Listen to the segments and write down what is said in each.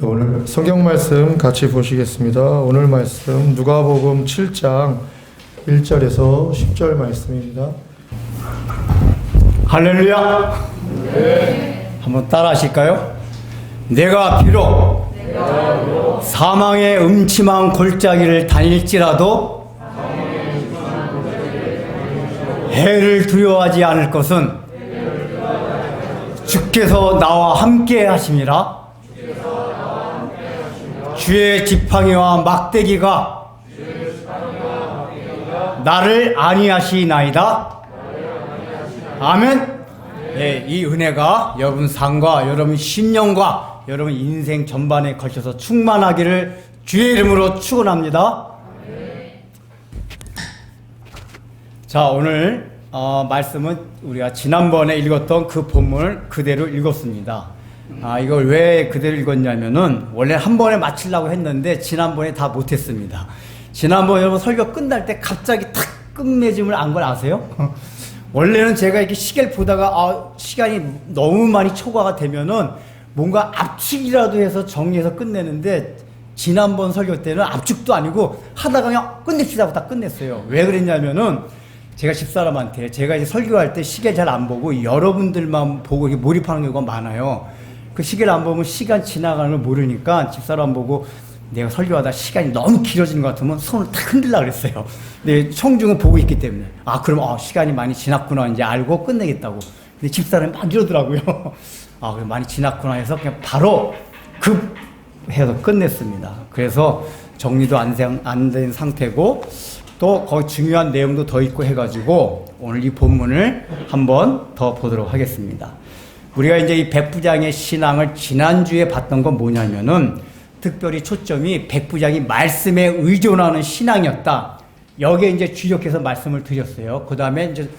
오늘 성경 말씀 같이 보시겠습니다. 오늘 말씀 누가복음 7장 1절에서 10절 말씀입니다. 할렐루야. 네. 한번 따라 하실까요? 내가 비록 사망의 음침한 골짜기를 다닐지라도 해를 두려워하지 않을 것은 주께서 나와 함께 하심이라. 주의 지팡이와 막대기가 나를 안위하시나이다. 아멘. 네, 이 은혜가 여러분 삶과 여러분 신령과 여러분 인생 전반에 걸쳐서 충만하기를 주의 이름으로 축원합니다. 자, 오늘 말씀은 우리가 지난번에 읽었던 그 본문을 그대로 읽었습니다. 이걸 왜 그대로 읽었냐면은 원래 한 번에 마치려고 했는데 지난번에 다 못했습니다. 지난번 여러분 설교 끝날 때 갑자기 탁 끝맺음을 안 걸 아세요? 원래는 제가 이렇게 시계를 보다가 시간이 너무 많이 초과가 되면은 뭔가 압축이라도 해서 정리해서 끝내는데 지난번 설교 때는 압축도 아니고 하다가 그냥 끝냅시다 하고 다 끝냈어요. 왜 그랬냐면은 제가 집사람한테 제가 이제 설교할 때 시계 잘 안 보고 여러분들만 보고 이렇게 몰입하는 경우가 많아요. 그 시계를 안 보면 시간 지나가는 걸 모르니까 집사람 보고 내가 설교하다 시간이 너무 길어지는 것 같으면 손을 탁 흔들려고 그랬어요. 근데 청중은 보고 있기 때문에 그럼 시간이 많이 지났구나 이제 알고 끝내겠다고. 근데 집사람이 막 이러더라고요. 그래 많이 지났구나 해서 그냥 바로 급해서 끝냈습니다. 그래서 정리도 안 된 상태고 또 거기 중요한 내용도 더 있고 해가지고 오늘 이 본문을 한번 더 보도록 하겠습니다. 우리가 이제 이 백부장의 신앙을 지난주에 봤던 건 뭐냐면은 특별히 초점이 백부장이 말씀에 의존하는 신앙이었다. 여기에 이제 주력해서 말씀을 드렸어요. 그 다음에 이제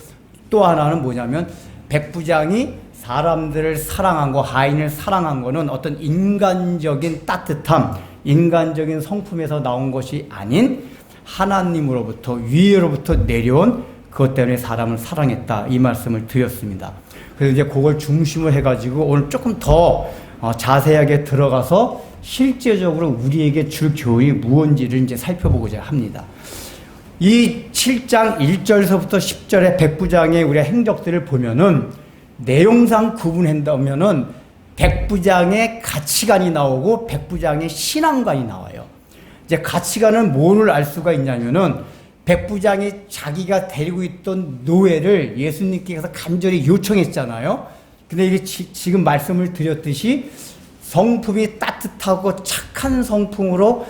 또 하나는 뭐냐면 백부장이 사람들을 사랑한 거, 하인을 사랑한 거는 어떤 인간적인 따뜻함, 인간적인 성품에서 나온 것이 아닌 하나님으로부터, 위로부터 내려온 그것 때문에 사람을 사랑했다. 이 말씀을 드렸습니다. 그래서 이제 그걸 중심으로 해가지고 오늘 조금 더 자세하게 들어가서 실제적으로 우리에게 줄 교훈이 무엇인지를 이제 살펴보고자 합니다. 이 7장 1절에서부터 10절의 백부장의 우리가 행적들을 보면은 내용상 구분한다면은 백부장의 가치관이 나오고 백부장의 신앙관이 나와요. 이제 가치관은 뭐를 알 수가 있냐면은 백부장이 자기가 데리고 있던 노예를 예수님께서 간절히 요청했잖아요. 근데 이게 지금 말씀을 드렸듯이 성품이 따뜻하고 착한 성품으로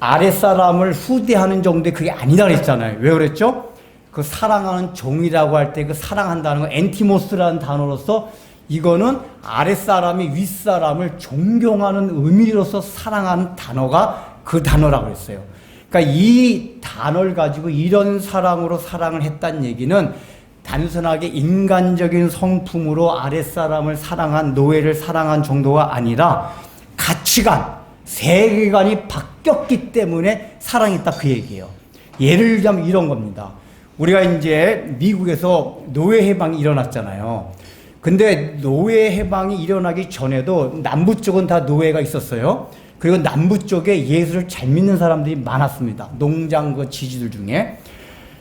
아랫사람을 후대하는 정도의 그게 아니라 그랬잖아요. 왜 그랬죠? 그 사랑하는 종이라고 할 때 그 사랑한다는 건 엔티모스라는 단어로서 이거는 아랫사람이 윗사람을 존경하는 의미로서 사랑하는 단어가 그 단어라고 했어요. 그러니까 이 단어를 가지고 이런 사랑으로 사랑을 했다는 얘기는 단순하게 인간적인 성품으로 아랫사람을 사랑한 노예를 사랑한 정도가 아니라 가치관, 세계관이 바뀌었기 때문에 사랑했다 그 얘기예요. 예를 들자면 이런 겁니다. 우리가 이제 미국에서 노예 해방이 일어났잖아요. 근데 노예 해방이 일어나기 전에도 남부 쪽은 다 노예가 있었어요. 그리고 남부 쪽에 예수를 잘 믿는 사람들이 많았습니다. 농장 그 지주들 중에.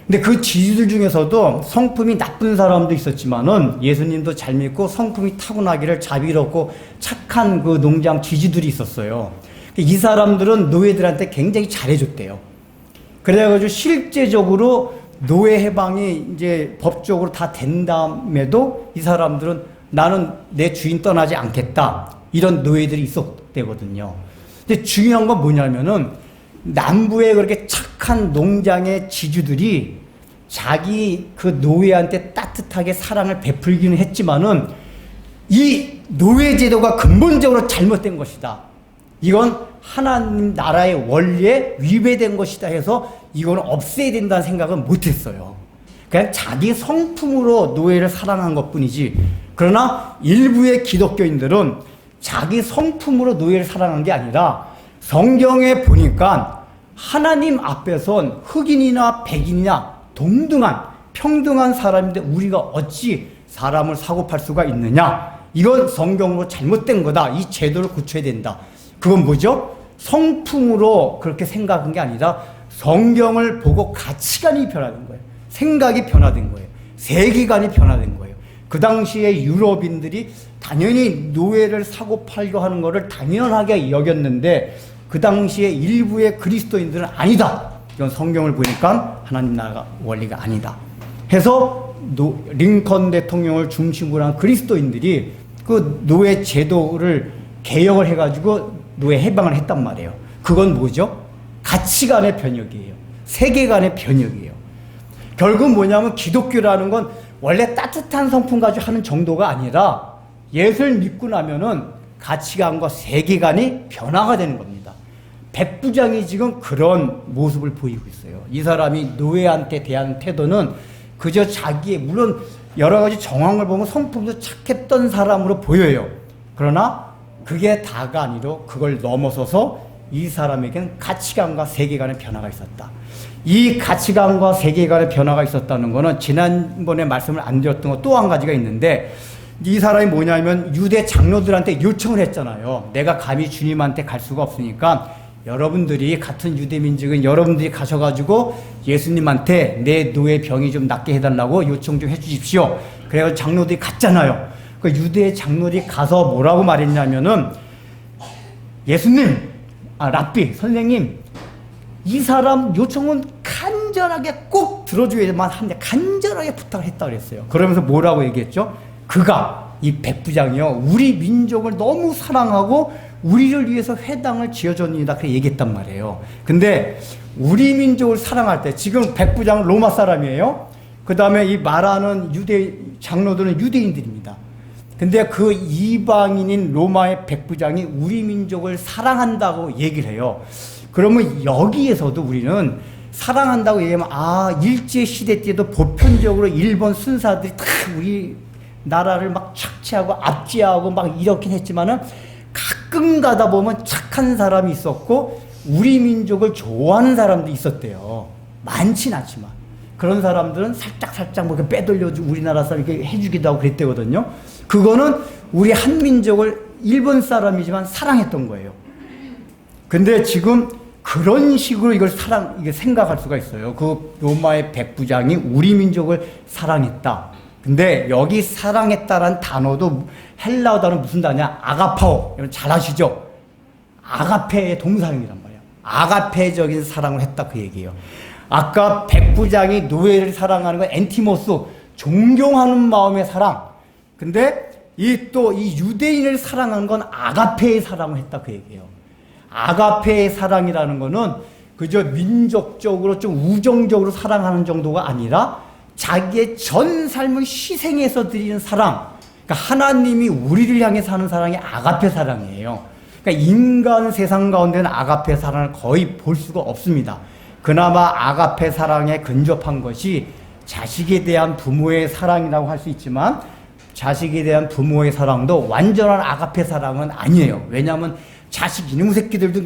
근데 그 지주들 중에서도 성품이 나쁜 사람도 있었지만은 예수님도 잘 믿고 성품이 타고나기를 자비롭고 착한 그 농장 지주들이 있었어요. 이 사람들은 노예들한테 굉장히 잘해줬대요. 그래가지고 실제적으로 노예 해방이 이제 법적으로 다 된 다음에도 이 사람들은 나는 내 주인 떠나지 않겠다. 이런 노예들이 있었대거든요. 근데 중요한 건 뭐냐면은 남부에 그렇게 착한 농장의 지주들이 자기 그 노예한테 따뜻하게 사랑을 베풀기는 했지만은 이 노예 제도가 근본적으로 잘못된 것이다. 이건 하나님 나라의 원리에 위배된 것이다 해서 이거는 없애야 된다는 생각은 못했어요. 그냥 자기 성품으로 노예를 사랑한 것뿐이지. 그러나 일부의 기독교인들은 자기 성품으로 노예를 사랑한 게 아니라 성경에 보니까 하나님 앞에선 흑인이나 백인이나 동등한 평등한 사람인데 우리가 어찌 사람을 사고팔 수가 있느냐. 이건 성경으로 잘못된 거다. 이 제도를 고쳐야 된다. 그건 뭐죠? 성품으로 그렇게 생각한 게 아니라 성경을 보고 가치관이 변화된 거예요. 생각이 변화된 거예요. 세계관이 변화된 거예요. 그 당시에 유럽인들이 당연히 노예를 사고 팔고 하는 것을 당연하게 여겼는데 그 당시에 일부의 그리스도인들은 아니다. 이건 성경을 보니까 하나님 나라 원리가 아니다. 해서 링컨 대통령을 중심으로 한 그리스도인들이 그 노예 제도를 개혁을 해가지고 노예 해방을 했단 말이에요. 그건 뭐죠? 가치관의 변혁이에요. 세계관의 변혁이에요. 결국 뭐냐면 기독교라는 건 원래 따뜻한 성품 가지고 하는 정도가 아니라 예수를 믿고 나면은 가치관과 세계관이 변화가 되는 겁니다. 백부장이 지금 그런 모습을 보이고 있어요. 이 사람이 노예한테 대한 태도는 그저 자기의, 물론 여러 가지 정황을 보면 성품도 착했던 사람으로 보여요. 그러나 그게 다가 아니라 그걸 넘어서서 이 사람에겐 가치관과 세계관의 변화가 있었다. 이 가치관과 세계관의 변화가 있었다는 것은 지난번에 말씀을 안 드렸던 것 또 한 가지가 있는데, 이 사람이 뭐냐면 유대 장로들한테 요청을 했잖아요. 내가 감히 주님한테 갈 수가 없으니까 여러분들이, 같은 유대 민족은 여러분들이 가셔가지고 예수님한테 내 노예 병이 좀 낫게 해달라고 요청 좀 해주십시오. 그래서 장로들이 갔잖아요. 그 유대 장로들이 가서 뭐라고 말했냐면은, 예수님, 랍비, 선생님, 이 사람 요청은 간절하게 꼭 들어줘야만 하는데 간절하게 부탁을 했다 그랬어요. 그러면서 뭐라고 얘기했죠? 그가, 이 백부장이요, 우리 민족을 너무 사랑하고 우리를 위해서 회당을 지어줬습니다. 그렇게 얘기했단 말이에요. 근데 우리 민족을 사랑할 때, 지금 백부장은 로마 사람이에요. 그 다음에 이 말하는 유대 장로들은 유대인들입니다. 근데 그 이방인인 로마의 백부장이 우리 민족을 사랑한다고 얘기를 해요. 그러면 여기에서도 우리는 사랑한다고 얘기하면, 일제시대 때도 보편적으로 일본 순사들이 다 우리 나라를 막 착취하고 압제하고 막 이렇긴 했지만은 가끔 가다 보면 착한 사람이 있었고 우리 민족을 좋아하는 사람도 있었대요. 많진 않지만. 그런 사람들은 살짝 뭐 이렇게 빼돌려주고 우리나라 사람 이렇게 해주기도 하고 그랬대거든요. 그거는 우리 한민족을 일본 사람이지만 사랑했던 거예요. 근데 지금 그런 식으로 이게 생각할 수가 있어요. 그 로마의 백부장이 우리 민족을 사랑했다. 근데 여기 사랑했다라는 단어도 헬라어 단어 무슨 단어냐? 아가파오. 여러분 잘 아시죠? 아가페의 동사형이란 말이에요. 아가페적인 사랑을 했다, 그 얘기예요. 아까 백부장이 노예를 사랑하는 건 엔티모스, 존경하는 마음의 사랑. 근데 이 유대인을 사랑하는 건 아가페의 사랑을 했다, 그 얘기예요. 아가페의 사랑이라는 거는 그저 민족적으로 좀 우정적으로 사랑하는 정도가 아니라 자기의 전 삶을 희생해서 드리는 사랑. 그러니까 하나님이 우리를 향해서 하는 사랑이 아가페 사랑이에요. 그러니까 인간 세상 가운데는 아가페 사랑을 거의 볼 수가 없습니다. 그나마 아가페 사랑에 근접한 것이 자식에 대한 부모의 사랑이라고 할 수 있지만, 자식에 대한 부모의 사랑도 완전한 아가페 사랑은 아니에요. 왜냐하면 자식 이놈 새끼들도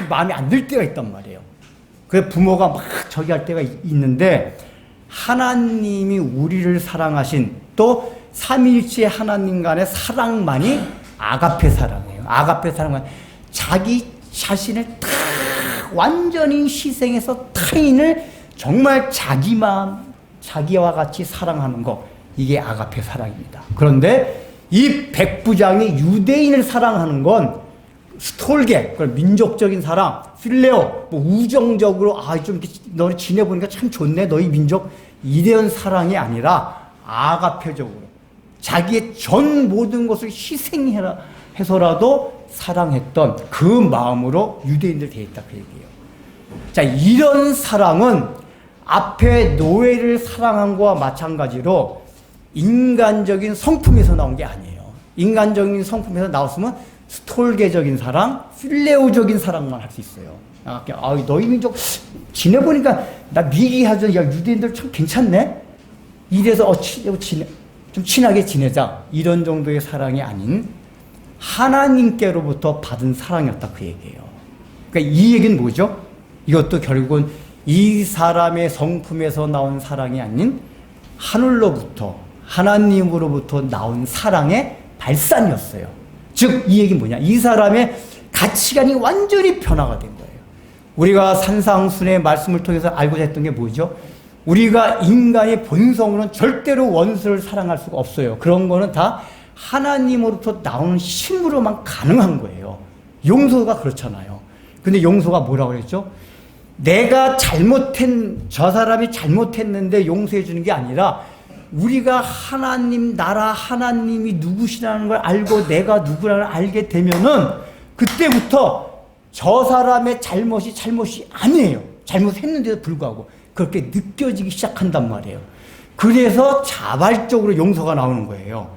마음에 안 들 때가 있단 말이에요. 그 부모가 막 저기 할 때가 있는데, 하나님이 우리를 사랑하신 또 삼위일체 하나님 간의 사랑만이 아가페 사랑이에요. 아가페 사랑은 자기 자신을 다 완전히 희생해서 타인을 정말 자기 마음, 자기와 같이 사랑하는 거, 이게 아가페 사랑입니다. 그런데 이 백부장이 유대인을 사랑하는 건 스톨게, 민족적인 사랑, 필레오, 뭐 우정적으로 좀 너를 지내보니까 참 좋네, 너희 민족, 이런 사랑이 아니라 아가페적으로 자기의 전 모든 것을 희생해서라도 사랑했던 그 마음으로 유대인들 대했다, 그 얘기예요. 자, 이런 사랑은 앞에 노예를 사랑한 것과 마찬가지로 인간적인 성품에서 나온 게 아니에요. 인간적인 성품에서 나왔으면 스톨게적인 사랑, 필레오적인 사랑만 할 수 있어요. 너희 민족 지내보니까 나 미리 하죠. 야, 유대인들 참 괜찮네. 이래서 좀 친하게 지내자. 이런 정도의 사랑이 아닌 하나님께로부터 받은 사랑이었다, 그 얘기예요. 그러니까 이 얘기는 뭐죠? 이것도 결국은 이 사람의 성품에서 나온 사랑이 아닌 하늘로부터, 하나님으로부터 나온 사랑의 발산이었어요. 즉, 이 얘기는 뭐냐? 이 사람의 가치관이 완전히 변화가 된 거예요. 우리가 산상순의 말씀을 통해서 알고자 했던 게 뭐죠? 우리가 인간의 본성으로는 절대로 원수를 사랑할 수가 없어요. 그런 거는 다 하나님으로부터 나오는 힘으로만 가능한 거예요. 용서가 그렇잖아요. 근데 용서가 뭐라고 그랬죠? 내가 저 사람이 잘못했는데 용서해 주는 게 아니라 우리가 하나님 나라 하나님이 누구시라는 걸 알고 내가 누구라는 걸 알게 되면은 그때부터 저 사람의 잘못이 아니에요. 잘못했는데도 불구하고 그렇게 느껴지기 시작한단 말이에요. 그래서 자발적으로 용서가 나오는 거예요.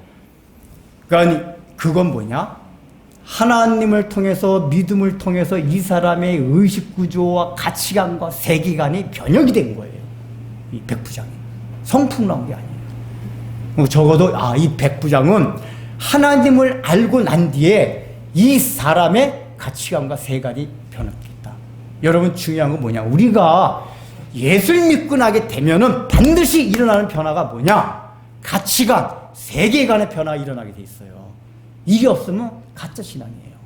그러니까 그건 뭐냐? 하나님을 통해서 믿음을 통해서 이 사람의 의식구조와 가치관과 세계관이 변혁이 된 거예요. 이 백부장이. 성품 나온 게 아니에요. 적어도 이 백부장은 하나님을 알고 난 뒤에 이 사람의 가치관과 세계관이 변했겠다. 여러분 중요한 건 뭐냐? 우리가 예수를 믿고 나게 되면은 반드시 일어나는 변화가 뭐냐? 가치관, 세계관의 변화가 일어나게 돼 있어요. 이게 없으면 가짜 신앙이에요.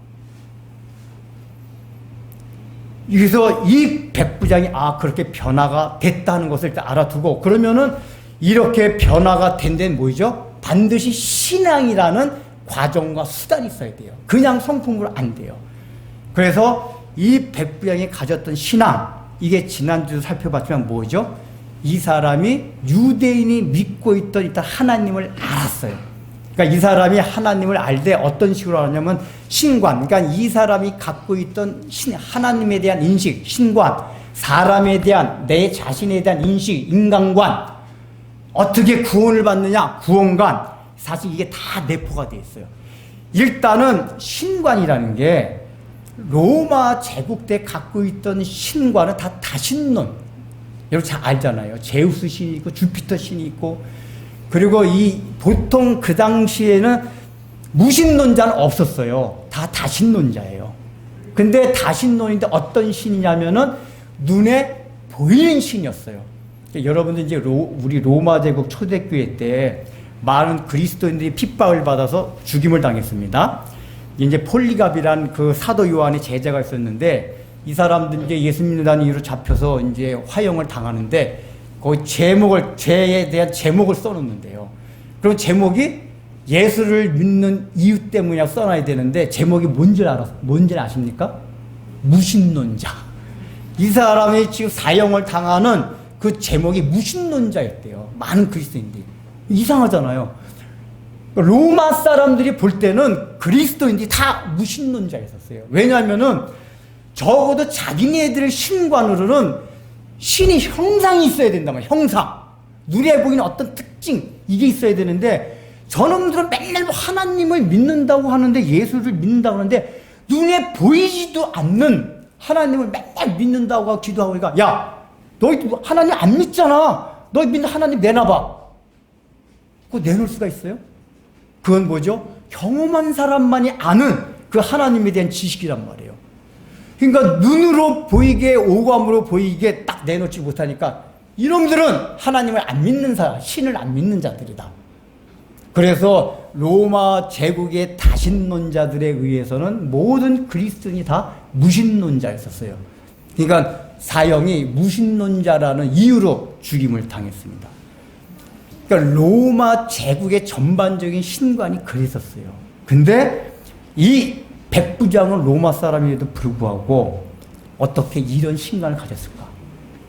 그래서 이 백부장이 그렇게 변화가 됐다는 것을 일단 알아두고 그러면은 이렇게 변화가 된 데는 뭐죠? 반드시 신앙이라는 과정과 수단이 있어야 돼요. 그냥 성품으로 안 돼요. 그래서 이 백부장이 가졌던 신앙, 이게 지난주도 살펴봤지만 뭐죠? 이 사람이 유대인이 믿고 있던 일단 하나님을 알았어요. 그러니까 이 사람이 하나님을 알 때 어떤 식으로 알았냐면 신관, 그러니까 이 사람이 갖고 있던 하나님에 대한 인식, 신관, 사람에 대한 내 자신에 대한 인식, 인간관, 어떻게 구원을 받느냐, 구원관, 사실 이게 다 내포가 되어 있어요. 일단은 신관이라는 게 로마 제국 때 갖고 있던 신관은 다 다신론. 여러분 잘 알잖아요. 제우스 신이 있고 주피터 신이 있고 그리고 보통 그 당시에는 무신론자는 없었어요. 다 다신론자예요. 근데 다신론인데 어떤 신이냐면은 눈에 보이는 신이었어요. 그러니까 여러분들 이제 우리 로마 제국 초대교회 때 많은 그리스도인들이 핍박을 받아서 죽임을 당했습니다. 이제 폴리갑이란 그 사도 요한의 제자가 있었는데 이 사람들 이제 예수 믿는다는 이유로 잡혀서 이제 화형을 당하는데 거기 죄에 대한 제목을 써놓는데요. 그럼 제목이 예수를 믿는 이유 때문이라고 써놔야 되는데 제목이 뭔지 아십니까? 무신론자. 이 사람이 지금 사형을 당하는 그 제목이 무신론자였대요. 많은 그리스도인들이. 이상하잖아요. 로마 사람들이 볼 때는 그리스도인들이 다 무신론자였었어요. 왜냐하면은 적어도 자기네들 신관으로는 신이 형상이 있어야 된단 말이에요. 형상. 눈에 보이는 어떤 특징, 이게 있어야 되는데 저놈들은 맨날 하나님을 믿는다고 하는데 예수를 믿는다고 하는데 눈에 보이지도 않는 하나님을 맨날 믿는다고 하고 기도하고 그러니까 야, 너희 하나님 안 믿잖아. 너희 믿는 하나님 내놔봐. 그거 내놓을 수가 있어요? 그건 뭐죠? 경험한 사람만이 아는 그 하나님에 대한 지식이란 말이에요. 그러니까 눈으로 보이게 오감으로 보이게 딱 내놓지 못하니까 이놈들은 하나님을 안 믿는 사람, 신을 안 믿는 자들이다. 그래서 로마 제국의 다신론자들에 의해서는 모든 그리스도인이 다 무신론자였었어요. 그러니까 사형이 무신론자라는 이유로 죽임을 당했습니다. 그러니까 로마 제국의 전반적인 신관이 그랬었어요. 근데 이 백부장은 로마 사람임에도 불구하고 어떻게 이런 신관을 가졌을까?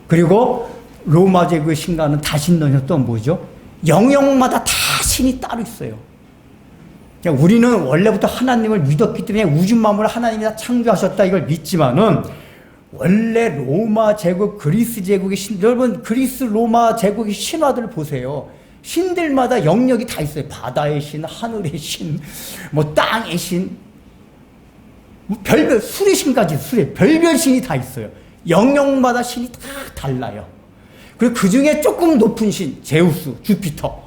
그리고 로마 제국의 신관은 다신론이었던 뭐죠? 영역마다 다 신이 따로 있어요. 그러니까 우리는 원래부터 하나님을 믿었기 때문에 우주 만물을 하나님이 다 창조하셨다 이걸 믿지만은 원래 로마 제국, 그리스 제국의 여러분 그리스 로마 제국의 신화들을 보세요. 신들마다 영역이 다 있어요. 바다의 신, 하늘의 신, 뭐 땅의 신, 뭐 별별 술의 신까지 별별 신이 다 있어요. 영역마다 신이 다 달라요. 그리고 그 중에 조금 높은 신, 제우스, 주피터.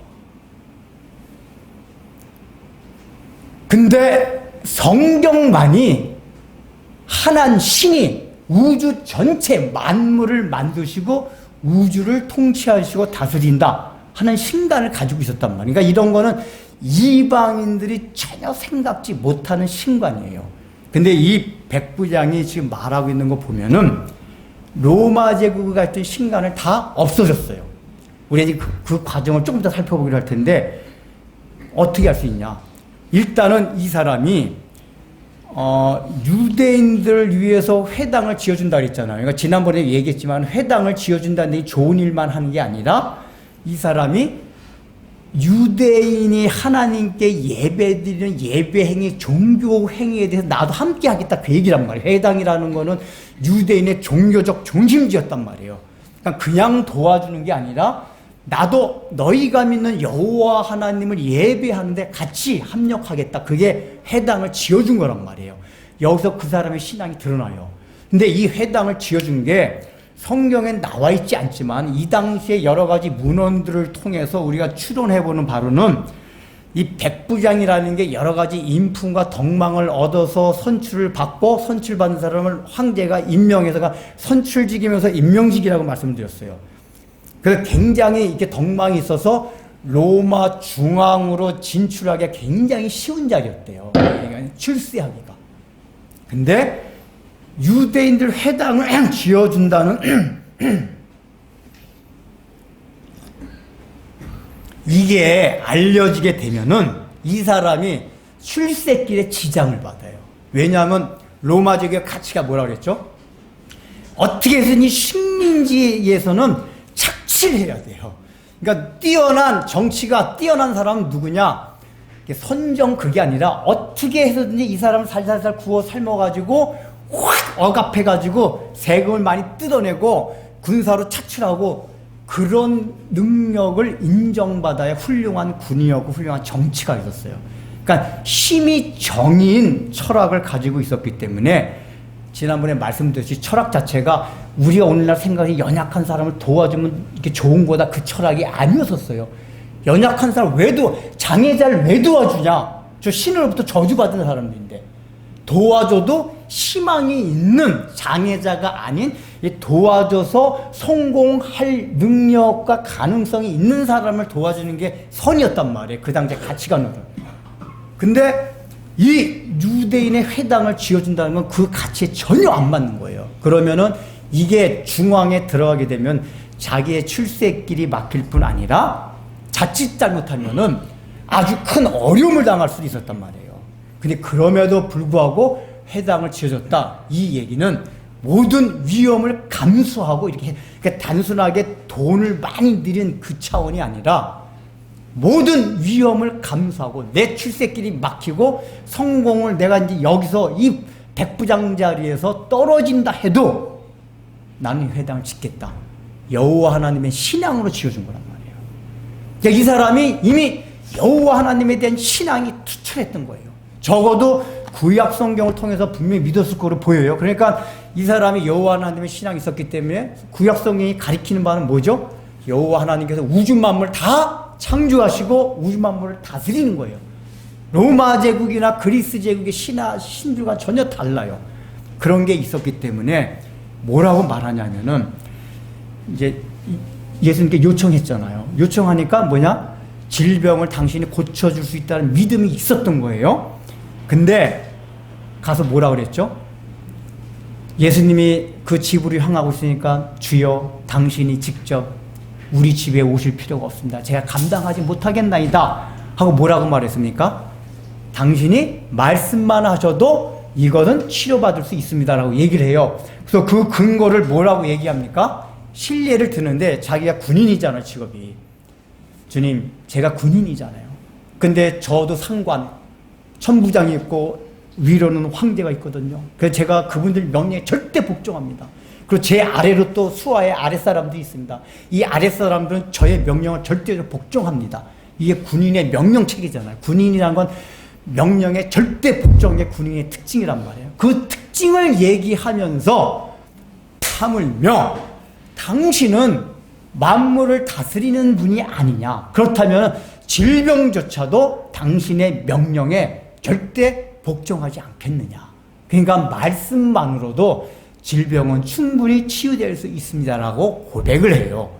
근데 성경만이 하나님 신이 우주 전체 만물을 만드시고 우주를 통치하시고 다스린다 하는 신관을 가지고 있었단 말이에요. 그러니까 이런 거는 이방인들이 전혀 생각지 못하는 신관이에요. 근데 이 백부장이 지금 말하고 있는 거 보면은 로마 제국이 가졌던 신간을 다 없어졌어요. 우리 이제 그 과정을 조금 더 살펴보기로 할 텐데 어떻게 할 수 있냐? 일단은 이 사람이 유대인들을 위해서 회당을 지어준다 그랬잖아요. 그러니까 지난번에 얘기했지만 회당을 지어준다는 게 좋은 일만 하는 게 아니라 이 사람이 유대인이 하나님께 예배드리는 예배행위, 종교행위에 대해서 나도 함께 하겠다 그 얘기란 말이에요. 회당이라는 거는 유대인의 종교적 중심지였단 말이에요. 그러니까 그냥 도와주는 게 아니라 나도 너희가 믿는 여호와 하나님을 예배하는데 같이 합력하겠다. 그게 회당을 지어준 거란 말이에요. 여기서 그 사람의 신앙이 드러나요. 근데 이 회당을 지어준 게 성경엔 나와 있지 않지만 이 당시에 여러 가지 문헌들을 통해서 우리가 추론해보는 바로는 이 백부장이라는 게 여러 가지 인품과 덕망을 얻어서 선출을 받고 선출받은 사람을 황제가 임명해서가 선출직이면서 임명직이라고 말씀드렸어요. 그래서 굉장히 이렇게 덕망이 있어서 로마 중앙으로 진출하기가 굉장히 쉬운 자리였대요. 그러니까 출세하기가. 근데 유대인들 회당을 지어준다는 이게 알려지게 되면은 이 사람이 출세길에 지장을 받아요. 왜냐하면 로마적의 가치가 뭐라 그랬죠? 어떻게 해서든 식민지에서는 착취해야 돼요. 그러니까 뛰어난 정치가 뛰어난 사람은 누구냐? 선정 그게 아니라 어떻게 해서든지 이 사람을 살살살 구워 삶아가지고 확 억압해가지고 세금을 많이 뜯어내고 군사로 착취하고 그런 능력을 인정받아야 훌륭한 군이었고 훌륭한 정치가 있었어요. 그러니까 힘이 정의인 철학을 가지고 있었기 때문에 지난번에 말씀드렸듯이 철학 자체가 우리가 오늘날 생각이 연약한 사람을 도와주면 이렇게 좋은 거다 그 철학이 아니었었어요. 연약한 사람 장애자를 왜 도와주냐? 저 신으로부터 저주받은 사람들인데 도와줘도 희망이 있는 장애자가 아닌 도와줘서 성공할 능력과 가능성이 있는 사람을 도와주는 게 선이었단 말이에요. 그 당시 가치관으로. 근데 이 유대인의 회당을 지어준다는 건 그 가치에 전혀 안 맞는 거예요. 그러면은 이게 중앙에 들어가게 되면 자기의 출세길이 막힐 뿐 아니라 자칫 잘못하면은 아주 큰 어려움을 당할 수도 있었단 말이에요. 근데 그럼에도 불구하고 회당을 지어줬다. 이 얘기는 모든 위험을 감수하고 이렇게 그러니까 단순하게 돈을 많이 들인 그 차원이 아니라 모든 위험을 감수하고 내 출세길이 막히고 성공을 내가 이제 여기서 이 백부장 자리에서 떨어진다 해도 나는 회당을 짓겠다. 여호와 하나님의 신앙으로 지어준 거란 말이에요. 그러니까 이 사람이 이미 여호와 하나님에 대한 신앙이 투철했던 거예요. 적어도 구약 성경을 통해서 분명히 믿었을 거로 보여요. 그러니까 이 사람이 여호와 하나님의 신앙이 있었기 때문에 구약 성경이 가리키는 바는 뭐죠? 여호와 하나님께서 우주 만물을 다 창조하시고 우주 만물을 다스리는 거예요. 로마 제국이나 그리스 제국의 신들과 전혀 달라요. 그런 게 있었기 때문에 뭐라고 말하냐면은 이제 예수님께 요청했잖아요. 요청하니까 뭐냐? 질병을 당신이 고쳐줄 수 있다는 믿음이 있었던 거예요. 근데 가서 뭐라 그랬죠? 예수님이 그 집으로 향하고 있으니까 주여 당신이 직접 우리 집에 오실 필요가 없습니다. 제가 감당하지 못하겠나이다 하고 뭐라고 말했습니까? 당신이 말씀만 하셔도 이것은 치료받을 수 있습니다라고 얘기를 해요. 그래서 그 근거를 뭐라고 얘기합니까? 실례를 드는데 자기가 군인이잖아요, 직업이. 주님, 제가 군인이잖아요. 근데 저도 상관, 천부장이 있고 위로는 황제가 있거든요. 그래서 제가 그분들 명령에 절대 복종합니다. 그리고 제 아래로 또 수하의 아랫사람들이 있습니다. 이 아랫사람들은 저의 명령을 절대로 복종합니다. 이게 군인의 명령체계잖아요. 군인이란 건 명령에 절대 복종의 군인의 특징이란 말이에요. 그 특징을 얘기하면서 하물며 당신은 만물을 다스리는 분이 아니냐. 그렇다면 질병조차도 당신의 명령에 절대 복종하지 않겠느냐. 그러니까 말씀만으로도 질병은 충분히 치유될 수 있습니다라고 고백을 해요.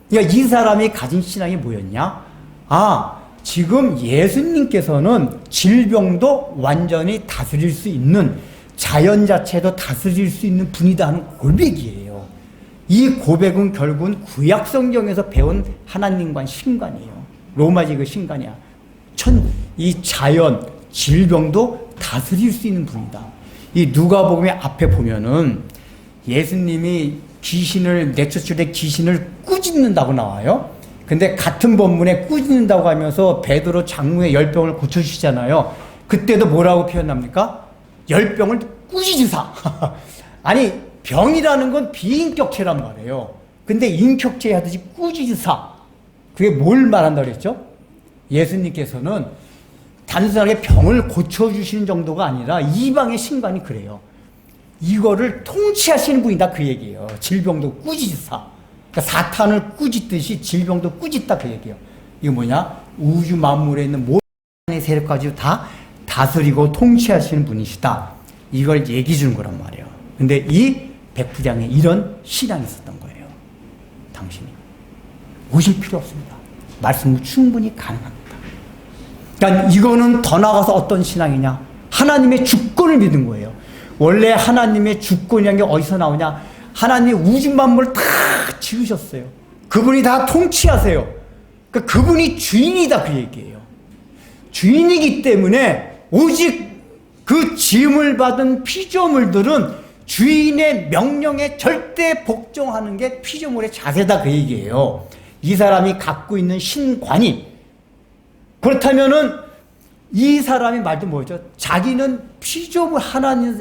그러니까 이 사람이 가진 신앙이 뭐였냐? 아, 지금 예수님께서는 질병도 완전히 다스릴 수 있는, 자연 자체도 다스릴 수 있는 분이다 하는 고백이에요. 이 고백은 결국은 구약 성경에서 배운 하나님과의 신관이에요. 로마지 그 신관이야. 이 자연, 질병도 다스릴 수 있는 분이다. 이 누가복음의 앞에 보면은 예수님이 귀신을 내쫓을 때 귀신을 꾸짖는다고 나와요. 근데 같은 본문에 꾸짖는다고 하면서 베드로 장로의 열병을 고쳐주시잖아요. 그때도 뭐라고 표현합니까? 열병을 꾸짖으사. 아니, 병이라는 건 비인격체란 말이에요. 근데 인격체 하듯이 꾸짖으사. 그게 뭘 말한다고 그랬죠? 예수님께서는 단순하게 병을 고쳐주시는 정도가 아니라 이방의 신관이 그래요. 이거를 통치하시는 분이다 그 얘기예요. 질병도 꾸짖으사. 그러니까 사탄을 꾸짖듯이 질병도 꾸짖다 그 얘기예요. 이거 뭐냐? 우주 만물에 있는 모든 세력까지 다 다스리고 통치하시는 분이시다. 이걸 얘기해 주는 거란 말이에요. 근데 이 백부장에 이런 신앙이 있었던 거예요. 당신이 오실 필요 없습니다. 말씀은 충분히 가능합니다. 그러니까 이거는 더 나아가서 어떤 신앙이냐? 하나님의 주권을 믿은 거예요. 원래 하나님의 주권이라는 게 어디서 나오냐? 하나님 우주 만물을 다 지으셨어요. 그분이 다 통치하세요. 그러니까 그분이 주인이다 그 얘기예요. 주인이기 때문에 오직 그 지음을 받은 피조물들은 주인의 명령에 절대 복종하는 게 피조물의 자세다 그 얘기예요. 이 사람이 갖고 있는 신관이, 그렇다면은 이 사람이 말도 뭐죠? 자기는 피조물,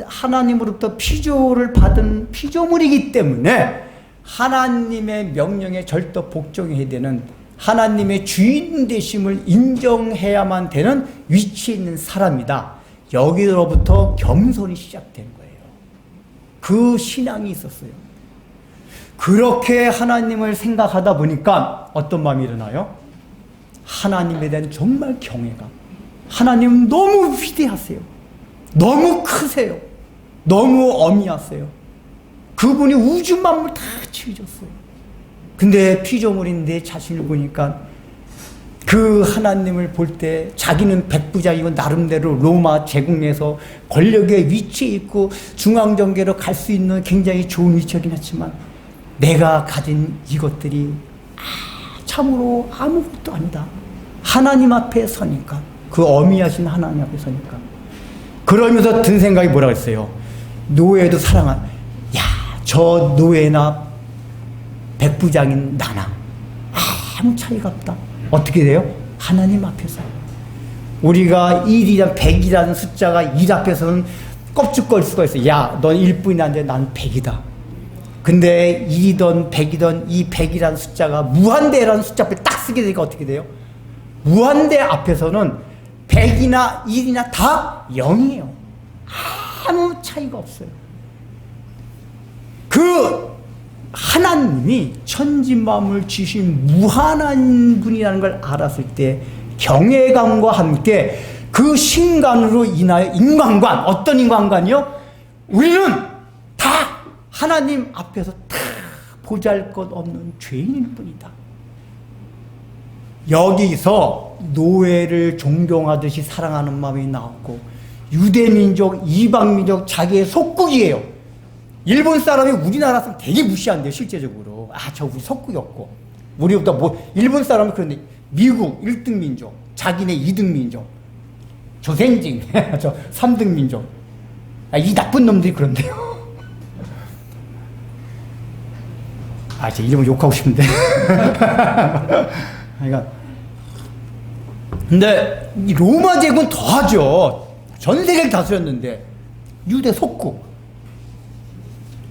하나님으로부터 피조를 받은 피조물이기 때문에 하나님의 명령에 절대 복종해야 되는, 하나님의 주인 되심을 인정해야만 되는 위치에 있는 사람이다. 여기로부터 겸손이 시작된 거예요. 그 신앙이 있었어요. 그렇게 하나님을 생각하다 보니까 어떤 마음이 일어나요? 하나님에 대한 정말 경외감. 하나님 너무 위대하세요. 너무 크세요. 너무 어미하세요. 그분이 우주 만물 다 지으셨어요. 근데 피조물인데 자신을 보니까 그 하나님을 볼 때 자기는 백부장이고 나름대로 로마 제국 내에서 권력의 위치에 있고 중앙정계로 갈 수 있는 굉장히 좋은 위치이긴 했지만 내가 가진 이것들이 참으로 아무것도 아니다. 하나님 앞에 서니까, 그 어미하신 하나님 앞에 서니까. 그러면서 든 생각이 뭐라고 했어요? 노예도 저 노예나 백부장인 나나 아무 차이가 없다. 어떻게 돼요? 하나님 앞에서. 우리가 1이란 100이라는 숫자가 1 앞에서는 껍죽거릴 수가 있어요. 야, 넌 1뿐인데 난 100이다. 근데 1이든 100이든 이 100이라는 숫자가 무한대라는 숫자 앞에 딱 쓰게 되니까 어떻게 돼요? 무한대 앞에서는 100이나 1이나 다 0이에요. 아무 차이가 없어요. 그 하나님이 천지만물 지으신 무한한 분이라는 걸 알았을 때 경외감과 함께 그 신관으로 인하여 인간관, 어떤 인간관이요? 우리는 다 하나님 앞에서 다 보잘것없는 죄인일 뿐이다. 여기서 노예를 존경하듯이 사랑하는 마음이 나왔고, 유대민족, 이방민족, 자기의 속국이에요. 일본 사람이 우리나라 사람 되게 무시한대요, 실제적으로. 저 우리 속국이었고. 우리보다 일본 사람은 그런데 미국 1등 민족, 자기네 2등 민족, 조생징, 저 3등 민족. 이 나쁜 놈들이 그런데요. 제 일본 욕하고 싶은데. 그러니까. 근데 이 로마 제국은 더하죠. 전 세계를 다스렸는데 유대 속국.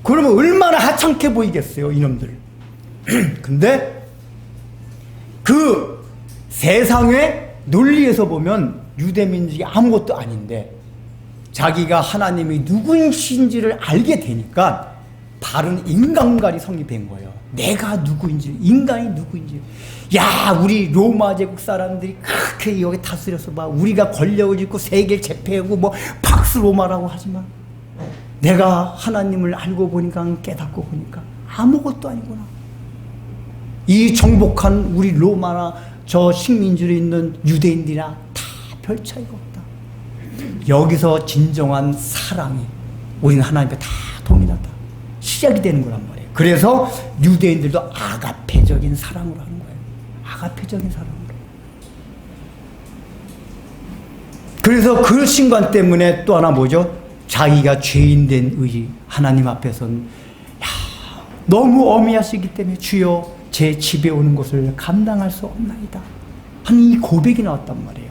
그러면 얼마나 하찮게 보이겠어요, 이놈들. 근데 그 세상의 논리에서 보면 유대민족이 아무것도 아닌데 자기가 하나님이 누구신지를 알게 되니까 바른 인간관이 성립된 거예요. 내가 누구인지, 인간이 누구인지. 우리 로마 제국 사람들이 그렇게 여기 다스려서 봐. 우리가 권력을 쥐고 세계를 제패하고 팍스 로마라고 하지만 내가 하나님을 알고 보니까, 깨닫고 보니까 아무것도 아니구나. 이 정복한 우리 로마나 저 식민지로 있는 유대인들이나 다 별 차이가 없다. 여기서 진정한 사랑이 우리는 하나님께 다 동일하다. 시작이 되는 거란 말이에요. 그래서 유대인들도 아가페적인 사랑으로 하는 거예요. 아가페적인 사랑으로. 그래서 그 신관 때문에 또 하나 뭐죠? 자기가 죄인 된 의 하나님 앞에서는 너무 어미하시기 때문에 주여 제 집에 오는 것을 감당할 수 없나이다 하는 이 고백이 나왔단 말이에요.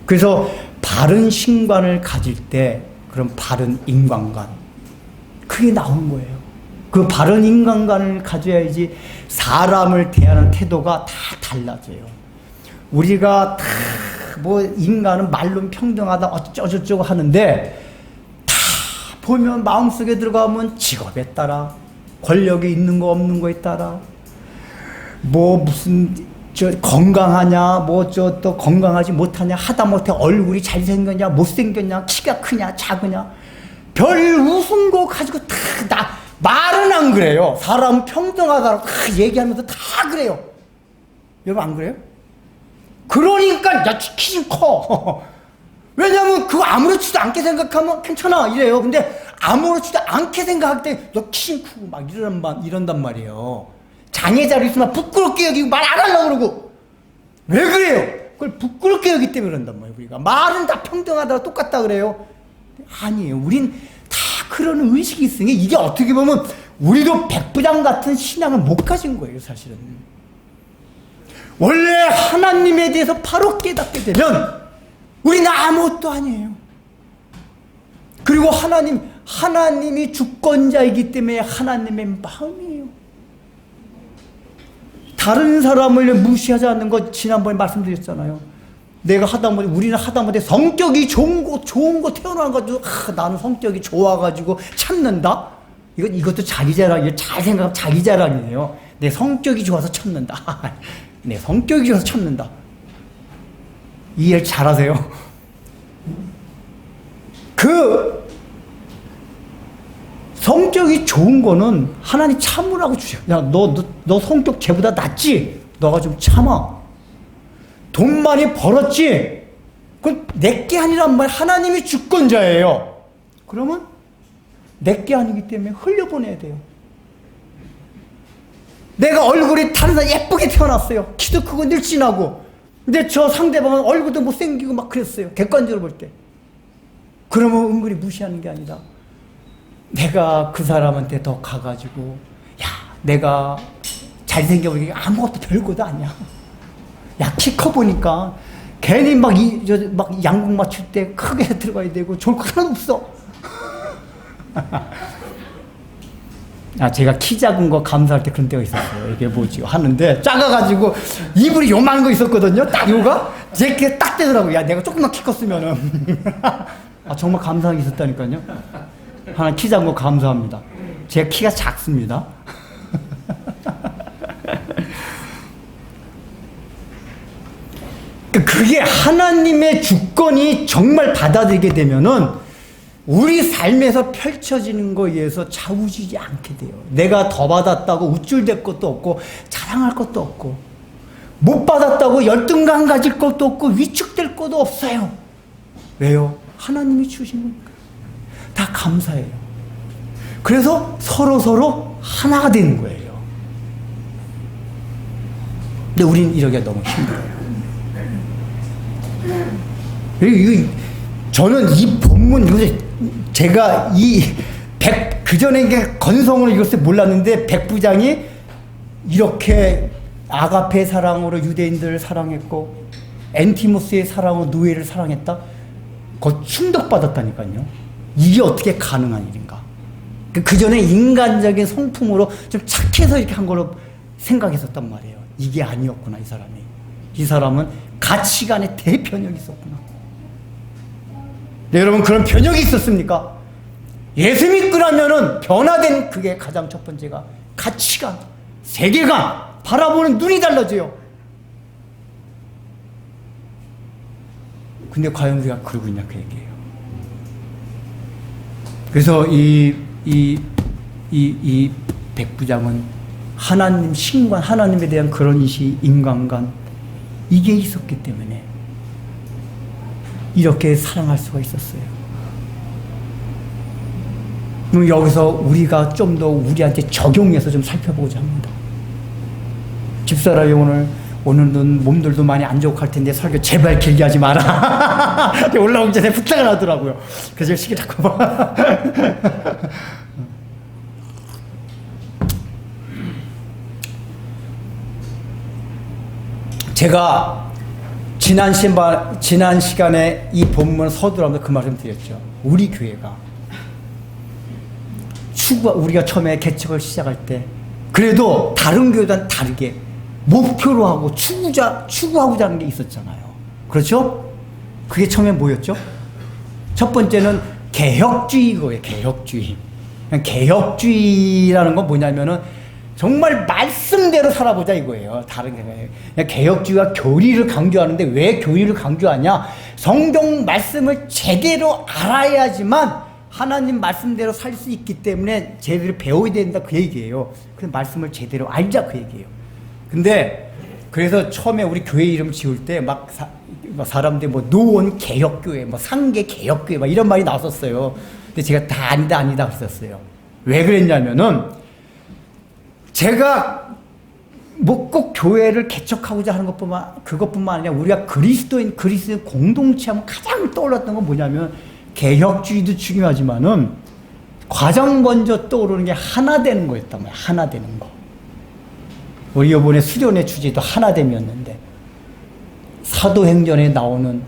그래서 바른 신관을 가질 때 그런 바른 인간관 그게 나온 거예요. 그 바른 인간관을 가져야지 사람을 대하는 태도가 다 달라져요. 우리가 다 뭐 인간은 말론 평등하다 어쩌고저쩌고 하는데 다 보면 마음속에 들어가면 직업에 따라 권력이 있는 거 없는 거에 따라 뭐 무슨 저 건강하냐 뭐 저 또 건강하지 못하냐 하다못해 얼굴이 잘생겼냐 못생겼냐 키가 크냐 작으냐 별 웃은 거 가지고 다 말은 안 그래요. 사람 평등하다고 다 얘기하면서 다 그래요. 여러분 안 그래요? 그러니까 야 키 좀 커. 왜냐면 그거 아무렇지도 않게 생각하면 괜찮아 이래요. 근데 아무렇지도 않게 생각할 때 야 키 좀 크고 막 이런단 말이에요. 장애자로 있으면 부끄럽게 여기고 말 안 하려고 그러고 왜 그래요? 그걸 부끄럽게 여기 때문에 그런단 말이에요. 우리가 말은 다 평등하다 똑같다 그래요. 아니에요. 우린 다 그런 의식이 있으니 이게 어떻게 보면 우리도 백부장 같은 신앙을 못 가진 거예요. 사실은 원래 하나님에 대해서 바로 깨닫게 되면 우리는 아무것도 아니에요. 그리고 하나님이 주권자이기 때문에 하나님의 마음이에요. 다른 사람을 무시하지 않는 것 지난번에 말씀드렸잖아요. 내가 우리는 하다못해 성격이 좋은 거 태어나가지고 나는 성격이 좋아가지고 참는다. 이것도 자기 자랑이에요. 잘 생각하면 자기 자랑이에요. 내 성격이 좋아서 참는다. 내 성격이 좋아서 참는다. 이해를 잘하세요. 그 성격이 좋은 거는 하나님 참으라고 주셔. 야, 너 성격 쟤보다 낫지? 너가 좀 참아. 돈 많이 벌었지? 그건 내게 아니란 말. 하나님이 주권자예요. 그러면 내게 아니기 때문에 흘려보내야 돼요. 내가 얼굴이 다른 사람 예쁘게 태어났어요. 키도 크고 늘씬하고. 근데 저 상대방은 얼굴도 못생기고 막 그랬어요. 객관적으로 볼 때. 그러면 은근히 무시하는 게 아니라 내가 그 사람한테 더 가가지고 야 내가 잘생겨보니까 아무것도 별것도 아니야. 야 키 커 보니까 괜히 막 양궁 맞출 때 크게 들어가야 되고 좋을 거 하나도 없어. 제가 키 작은 거 감사할 때 그런 때가 있었어요. 이게 뭐지 하는데 작아가지고 이불이 요만한 거 있었거든요. 딱 요가 제게 딱 되더라고요. 야 내가 조금만 키 컸으면은 정말 감사한 게 있었다니까요. 하나 키 작은 거 감사합니다. 제 키가 작습니다. 그게 하나님의 주권이 정말 받아들이게 되면은 우리 삶에서 펼쳐지는 거에 의해서 좌우지지 않게 돼요. 내가 더 받았다고 우쭐댈 것도 없고 자랑할 것도 없고 못 받았다고 열등감 가질 것도 없고 위축될 것도 없어요. 왜요? 하나님이 주신 거니까. 다 감사해요. 그래서 서로 하나가 되는 거예요. 근데 우리는 이러기가 너무 힘들어요. 저는 이 본문 제가 그전에 이게 건성으로 읽었을 때 몰랐는데 백부장이 이렇게 아가페 사랑으로 유대인들을 사랑했고 엔티모스의 사랑으로 노예를 사랑했다? 그거 충격받았다니까요. 이게 어떻게 가능한 일인가? 그전에 인간적인 성품으로 좀 착해서 이렇게 한 걸로 생각했었단 말이에요. 이게 아니었구나, 이 사람이. 이 사람은 가치관의 대변혁이 있었구나. 네, 여러분, 그런 변혁이 있었습니까? 예수 믿고 나면은 변화된 그게 가장 첫 번째가 가치관, 세계관, 바라보는 눈이 달라져요. 근데 과연 우리가 그러고 있냐, 그 얘기예요. 그래서 이 백부장은 하나님 신관, 하나님에 대한 그런 인식, 인간관, 이게 있었기 때문에 이렇게 사랑할 수가 있었어요. 그럼 여기서 우리가 좀 더 우리한테 적용해서 좀 살펴보고자 합니다. 집사람이 오늘은 몸들도 많이 안 좋고 할 텐데 설교 제발 길게 하지 마라. 올라오기 전에 부탁을 하더라고요. 그래서 시계 잡고 봐. 제가 지난 시간에 이 본문 서두라면서 그 말씀 드렸죠. 우리 교회가 우리가 처음에 개척을 시작할 때 그래도 다른 교회와는 다르게 목표로 하고 추구하고자 하는 게 있었잖아요. 그렇죠? 그게 처음에 뭐였죠? 첫 번째는 개혁주의고요. 개혁주의. 개혁주의라는 건 뭐냐면은 정말 말씀대로 살아보자 이거예요. 다른 게 개혁주의가 교리를 강조하는데 왜 교리를 강조하냐? 성경 말씀을 제대로 알아야지만 하나님 말씀대로 살 수 있기 때문에 제대로 배워야 된다 그 얘기예요. 그 말씀을 제대로 알자 그 얘기예요. 근데 그래서 처음에 우리 교회 이름 지을 때 막 사람들이 뭐 노원 개혁교회, 뭐 상계 개혁교회 막 이런 말이 나왔었어요. 근데 제가 다 아니다 그랬었어요. 왜 그랬냐면은 제가 뭐 꼭 교회를 개척하고자 하는 그것뿐만 아니라 우리가 그리스도인 공동체하면 가장 떠올랐던 건 뭐냐면 개혁주의도 중요하지만은 가장 먼저 떠오르는 게 하나 되는 거였단 말이에요. 하나 되는 거. 우리 이번에 수련회 주제도 하나됨이었는데 사도행전에 나오는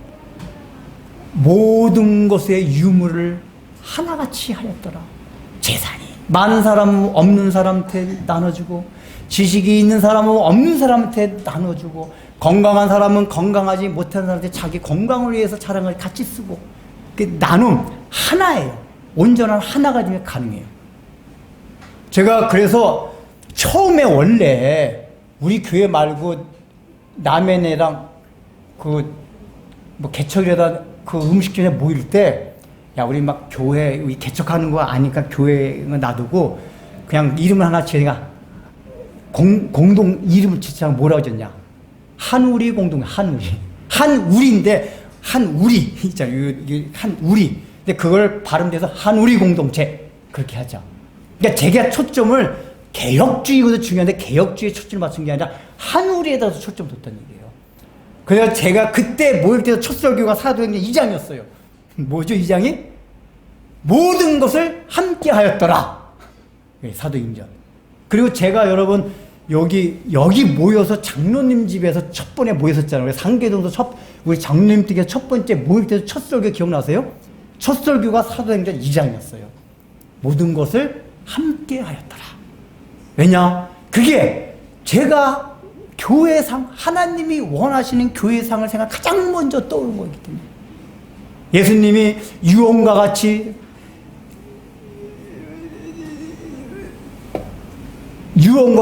모든 것의 유무를 하나같이 하였더라. 재산이 많은 사람은 없는 사람한테 나눠주고 지식이 있는 사람은 없는 사람한테 나눠주고 건강한 사람은 건강하지 못한 사람한테 자기 건강을 위해서 자랑을 같이 쓰고 그 나눔 하나예요. 온전한 하나가 되면 가능해요. 제가 그래서 처음에 원래 우리 교회 말고 남해네랑 뭐 개척이라다 그 음식점에 모일 때 야 우리 막 교회 우리 개척하는 거 아니까 교회 놔두고 그냥 이름을 하나 지으니까 공동 이름을 짓자 뭐라고 졌냐? 한우리 공동 한우리인데 한우리 있잖아요. 한우리. 근데 그걸 발음돼서 한우리 공동체 그렇게 하자. 그러니까 제가 초점을 개혁주의가 중요한데 개혁주의에 초점을 맞춘 게 아니라 한우리에다 초점을 뒀다는 얘기예요. 그래서 제가 그때 모일 때도 첫 설교가 사도행전 2장이었어요. 뭐죠 2장이? 모든 것을 함께 하였더라. 사도행전. 그리고 제가 여러분 여기 모여서 장로님 집에서 첫 번에 모였었잖아요. 상계동도 우리 장로님 댁에 첫 번째 모일 때도 첫 설교 기억나세요? 첫 설교가 사도행전 2장이었어요. 모든 것을 함께 하였더라. 왜냐? 그게 제가 교회상, 하나님이 원하시는 교회상을 생각 가장 먼저 떠오른 거기 때문에. 예수님이 유언과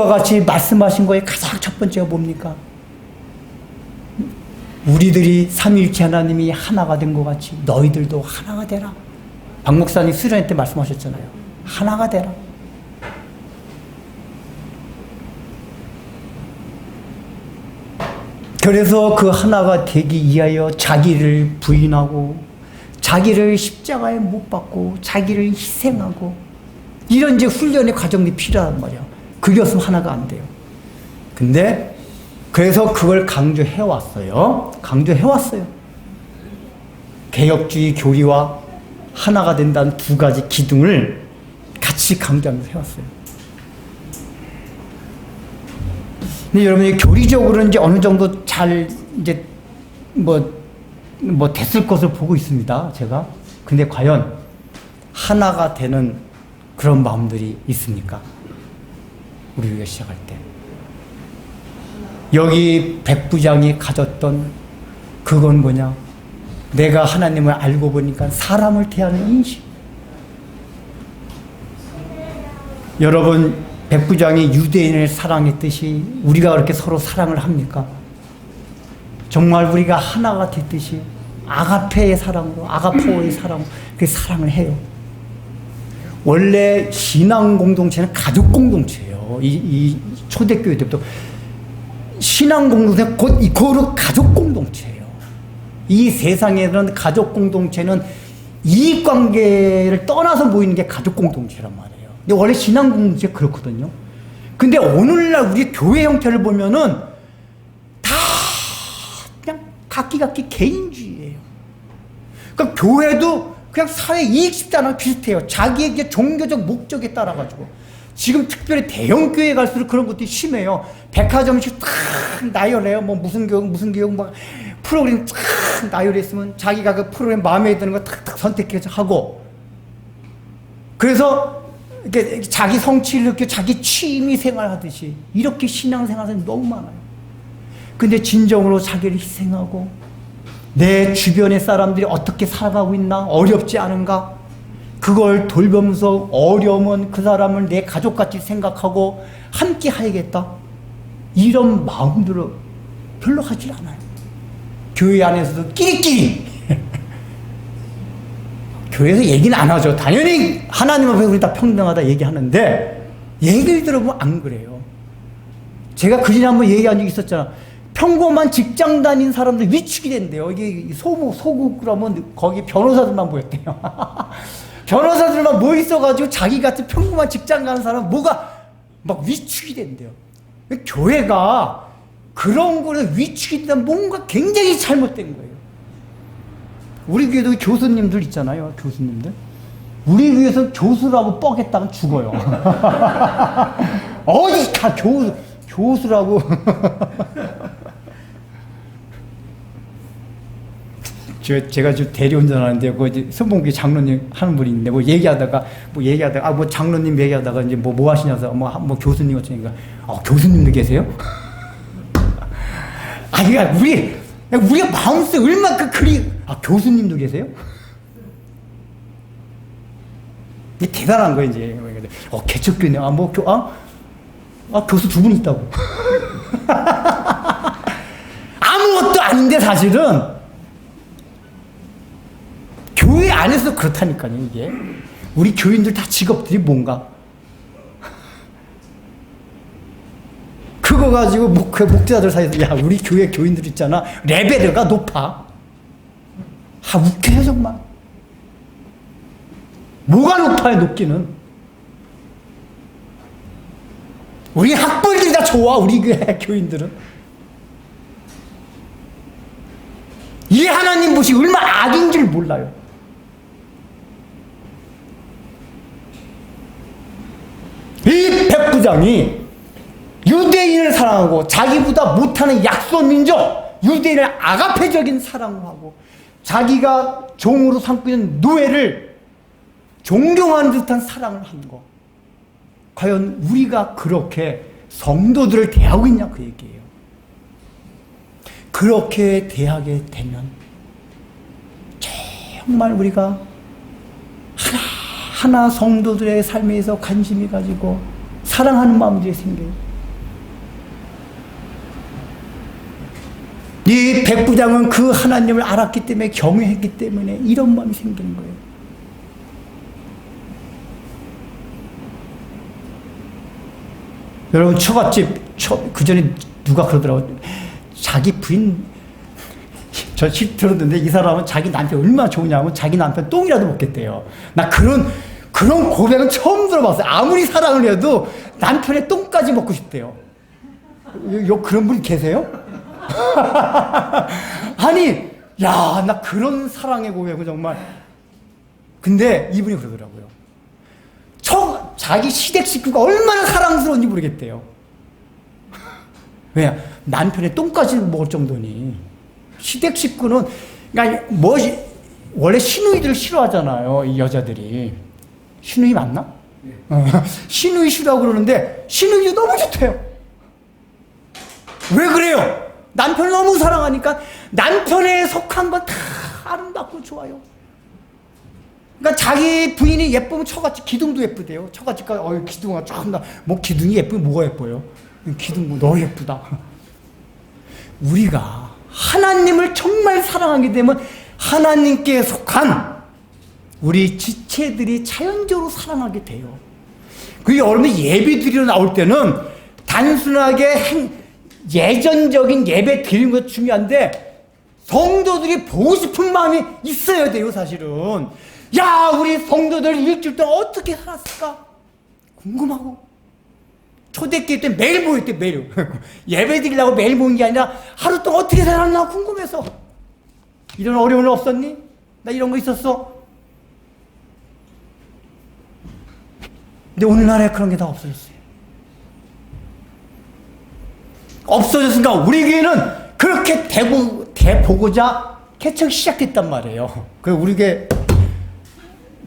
같이 말씀하신 거에 가장 첫 번째가 뭡니까? 우리들이 삼위일체 하나님이 하나가 된 것 같이 너희들도 하나가 되라. 박 목사님 수련회 때 말씀하셨잖아요. 하나가 되라. 그래서 그 하나가 되기 위하여 자기를 부인하고 자기를 십자가에 못 박고 자기를 희생하고 이런 이제 훈련의 과정이 필요하단 말이야. 그게 없으면 하나가 안 돼요. 근데 그래서 그걸 강조해왔어요. 개혁주의 교리와 하나가 된다는 두 가지 기둥을 같이 강조하면서 해왔어요. 근데 여러분이 교리적으로는 이제 어느 정도 잘 이제 뭐 됐을 것을 보고 있습니다. 제가. 근데 과연 하나가 되는 그런 마음들이 있습니까? 우리가 시작할 때. 여기 백부장이 가졌던 그건 뭐냐? 내가 하나님을 알고 보니까 사람을 대하는 인식. 여러분, 백부장이 유대인을 사랑했듯이 우리가 그렇게 서로 사랑을 합니까? 정말 우리가 하나가 됐듯이 아가페의 사랑으로, 아가포의 사랑으로 그 사랑을 해요. 원래 신앙 공동체는 가족 공동체예요. 이 초대교회 때부터 신앙 공동체 곧 이코르 가족 공동체예요. 이 세상에는 가족 공동체는 이익관계를 떠나서 모이는 게 가족 공동체란 말이에요. 근데 원래 신앙 공동체 그렇거든요. 근데 오늘날 우리 교회 형태를 보면은 다 그냥 각기 개인주의예요. 그러니까 교회도 그냥 사회 이익 집단하고 비슷해요. 자기의 이제 종교적 목적에 따라가지고. 지금 특별히 대형 교회 갈수록 그런 것들이 심해요. 백화점씩 탁 나열해요. 뭐 무슨 교육 뭐 프로그램 탁 나열했으면 자기가 그 프로그램 마음에 드는 거 탁탁 선택해서 하고. 그래서 이렇게 자기 성취를 느끼고 자기 취미 생활하듯이 이렇게 신앙생활은 너무 많아요. 근데 진정으로 자기를 희생하고 내 주변의 사람들이 어떻게 살아가고 있나, 어렵지 않은가, 그걸 돌보면서 어려우면 그 사람을 내 가족같이 생각하고 함께 하야겠다, 이런 마음들은 별로 하지 않아요. 교회 안에서도 끼리끼리 교회에서 얘기는 안 하죠. 당연히 하나님 앞에 우리 다 평등하다 얘기하는데 얘기를 들어보면 안 그래요. 제가 그 전에 한번 얘기한 적이 있었잖아. 평범한 직장 다닌 사람들 위축이 된대요. 이게 소국 그러면 거기 변호사들만 모였대요. 변호사들만 모여 있어가지고 자기 같은 평범한 직장 가는 사람 뭐가 막 위축이 된대요. 교회가 그런 거에 위축이 되면 뭔가 굉장히 잘못된 거예요. 우리 교회도 교수님들 있잖아요. 교수님들. 우리 교회에서 교수라고 뻐겠다면 죽어요. 어디 가 교수라고. 제가 지금 대리운전하는데 그 선봉기 장로님 하는 분이 있는데 뭐 얘기하다가 뭐 장로님 얘기하다가 이제 뭐 하시냐서 뭐 교수님 어쩌니까 교수님도 계세요? 그러니까 우리가 마음속에 얼마나 교수님도 계세요? 이게 대단한 거예요, 이제. 개척교회, 교수 두 분 있다고. 아무것도 아닌데, 사실은. 교회 안에서 그렇다니까요, 이게. 우리 교인들 다 직업들이 뭔가. 그거 가지고 목자들 사이에서, 야, 우리 교회 교인들 있잖아. 레벨가 높아. 웃겨요, 정말. 뭐가 높아요, 높기는. 우리 학벌들이 다 좋아, 우리 교회 교인들은. 이 하나님 보시 얼마나 악인 줄 몰라요. 이 백부장이 유대인을 사랑하고 자기보다 못하는 약소민족 유대인을 아가페적인 사랑을 하고 자기가 종으로 삼고 있는 노예를 존경하는 듯한 사랑을 한 거. 과연 우리가 그렇게 성도들을 대하고 있냐 그 얘기예요. 그렇게 대하게 되면 정말 우리가 하나 성도들의 삶에서 관심이 가지고 사랑하는 마음들이 생겨요. 이 백부장은 그 하나님을 알았기 때문에 경외했기 때문에 이런 마음이 생기는 거예요. 여러분 처갓집 그 전에 누가 그러더라고요. 자기 부인 저 집 들었는데 이 사람은 자기 남편 얼마나 좋으냐면 자기 남편 똥이라도 먹겠대요. 나 그런 고백은 처음 들어봤어요. 아무리 사랑을 해도 남편의 똥까지 먹고 싶대요. 그런 분 계세요? 아니, 야, 나 그런 사랑의 고백은 정말. 근데 이분이 그러더라고요. 자기 시댁 식구가 얼마나 사랑스러운지 모르겠대요. 왜? 남편의 똥까지 먹을 정도니. 시댁 식구는, 그러니까 원래 시누이들 싫어하잖아요, 이 여자들이. 시누이 맞나? 시누이 싫어하고 그러는데, 시누이도 너무 좋대요. 왜 그래요? 남편을 너무 사랑하니까 남편에 속한 건 다 아름답고 좋아요. 그러니까 자기 부인이 예쁘면 처갓집 기둥도 예쁘대요. 처갓집가 기둥아 참 기둥이 예쁘면 뭐가 예뻐요? 기둥 너무 예쁘다. 우리가 하나님을 정말 사랑하게 되면 하나님께 속한 우리 지체들이 자연적으로 사랑하게 돼요. 그리고 여러분이 예배 드리러 나올 때는 단순하게 예전적인 예배 드리는 것도 중요한데 성도들이 보고 싶은 마음이 있어야 돼요, 사실은. 야, 우리 성도들 일주일 동안 어떻게 살았을까? 궁금하고. 초대교회 때 매일 모였대, 매일. 예배 드리려고 매일 모인 게 아니라 하루 동안 어떻게 살았나 궁금해서. 이런 어려움은 없었니? 나 이런 거 있었어? 근데 오늘날에 그런 게 다 없어졌어요. 없어졌으니까 우리 교회는 그렇게 대보고자 개척이 시작됐단 말이에요. 그 우리 교회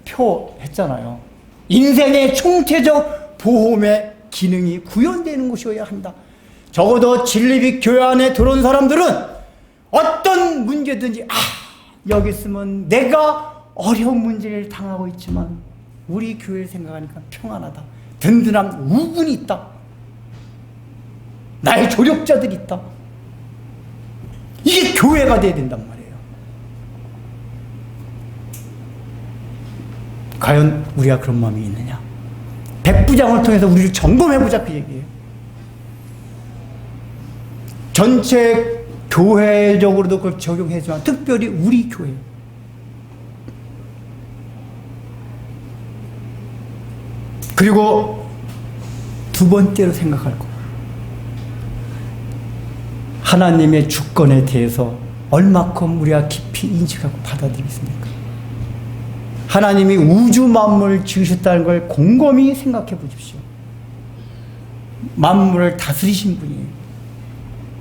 표 했잖아요. 인생의 총체적 보험의 기능이 구현되는 곳이어야 한다. 적어도 진리빛 교회 안에 들어온 사람들은 어떤 문제든지 여기 있으면 내가 어려운 문제를 당하고 있지만 우리 교회를 생각하니까 평안하다. 든든한 우군이 있다. 나의 조력자들이 있다. 이게 교회가 돼야 된단 말이에요. 과연 우리가 그런 마음이 있느냐? 백부장을 통해서 우리를 점검해보자, 그 얘기예요. 전체 교회적으로도 그걸 적용해주지만 특별히 우리 교회. 그리고 두 번째로 생각할 것. 하나님의 주권에 대해서 얼마큼 우리가 깊이 인식하고 받아들이겠습니까? 하나님이 우주 만물을 지으셨다는 걸 곰곰이 생각해 보십시오. 만물을 다스리신 분이에요.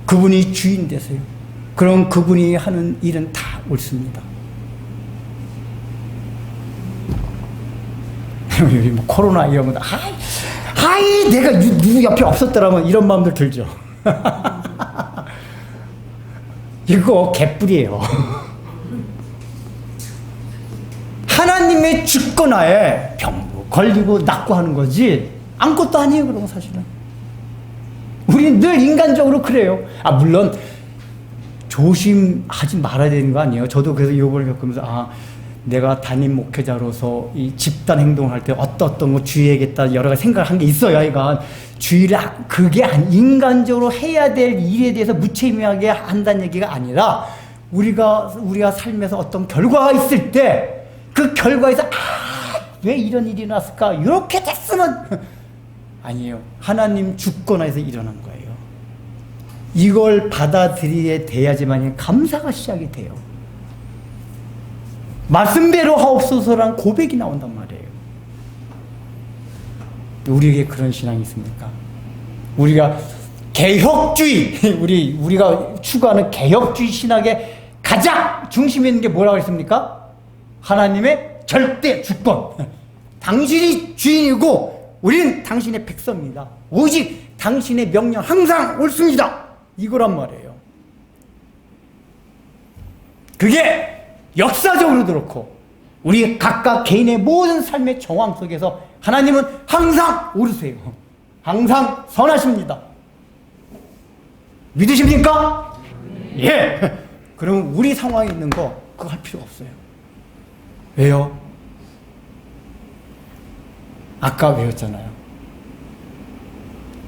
그분이 주인 되세요. 그럼 그분이 하는 일은 다 옳습니다. 뭐 코로나 이런 거, 내가 누구 옆에 없었더라면 이런 마음들 들죠. 이거 개뿔이에요. 하나님의 주권하에 병도 걸리고 낫고 하는 거지 아무것도 아니에요. 그런 거 사실은 우리는 늘 인간적으로 그래요. 물론 조심하지 말아야 되는 거 아니에요. 저도 그래서 이걸 겪으면서 내가 담임 목회자로서 이 집단 행동을 할 때 어떤 거 주의해야겠다 여러 가지 생각을 한 게 있어요. 그러니까 주의를 그게 인간적으로 해야 될 일에 대해서 무책임하게 한다는 얘기가 아니라 우리가 삶에서 어떤 결과가 있을 때 그 결과에서 왜 이런 일이 났을까 이렇게 됐으면 아니에요. 하나님 주권하에서 일어난 거예요. 이걸 받아들여야 돼야지만 감사가 시작이 돼요. 말씀대로 하옵소서란 고백이 나온단 말이에요. 우리에게 그런 신앙이 있습니까? 우리가 개혁주의, 우리가 추구하는 개혁주의 신학의 가장 중심에 있는 게 뭐라고 했습니까? 하나님의 절대 주권. 당신이 주인이고 우리는 당신의 백성입니다. 오직 당신의 명령 항상 옳습니다. 이거란 말이에요. 그게 역사적으로도 그렇고 우리 각각 개인의 모든 삶의 정황 속에서 하나님은 항상 옳으세요. 항상 선하십니다. 믿으십니까? 예. 그러면 우리 상황에 있는 거 그거 할 필요가 없어요. 왜요? 아까 외웠잖아요.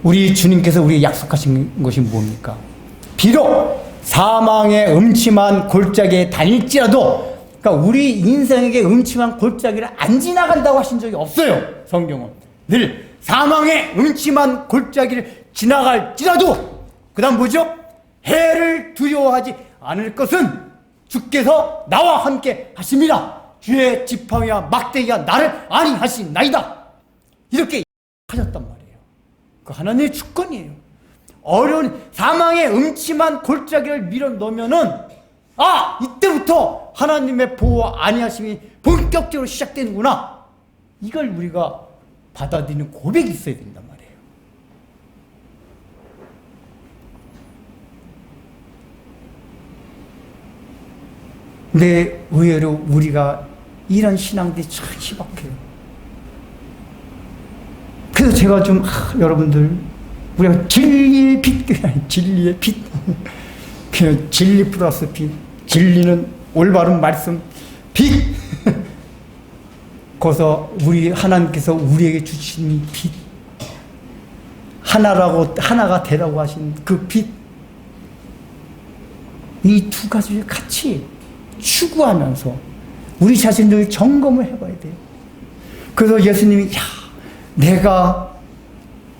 우리 주님께서 우리에게 약속하신 것이 뭡니까? 비록 사망의 음침한 골짜기에 다닐지라도, 그러니까 우리 인생에게 음침한 골짜기를 안 지나간다고 하신 적이 없어요. 성경은 늘 사망의 음침한 골짜기를 지나갈지라도, 그 다음 뭐죠? 해를 두려워하지 않을 것은 주께서 나와 함께 하심이라. 주의 지팡이와 막대기가 나를 안위하시나이다. 이렇게 하셨단 말이에요. 그 하나님의 주권이에요. 어려운 사망의 음침한 골짜기를 밀어넣으면은 이때부터 하나님의 보호와 안위하심이 본격적으로 시작되는구나. 이걸 우리가 받아들이는 고백이 있어야 된단 말이에요. 근데 의외로 우리가 이런 신앙들이 참 희박해요. 그래서 제가 좀 여러분들 우리가 진리의 빛, 진리의 빛, 그냥 진리 플러스 빛, 진리는 올바른 말씀, 빛. 거기서 우리 하나님께서 우리에게 주신 빛, 하나가 되라고 하신 그 빛, 이 두 가지를 같이 추구하면서 우리 자신을 점검을 해봐야 돼요. 그래서 예수님이 내가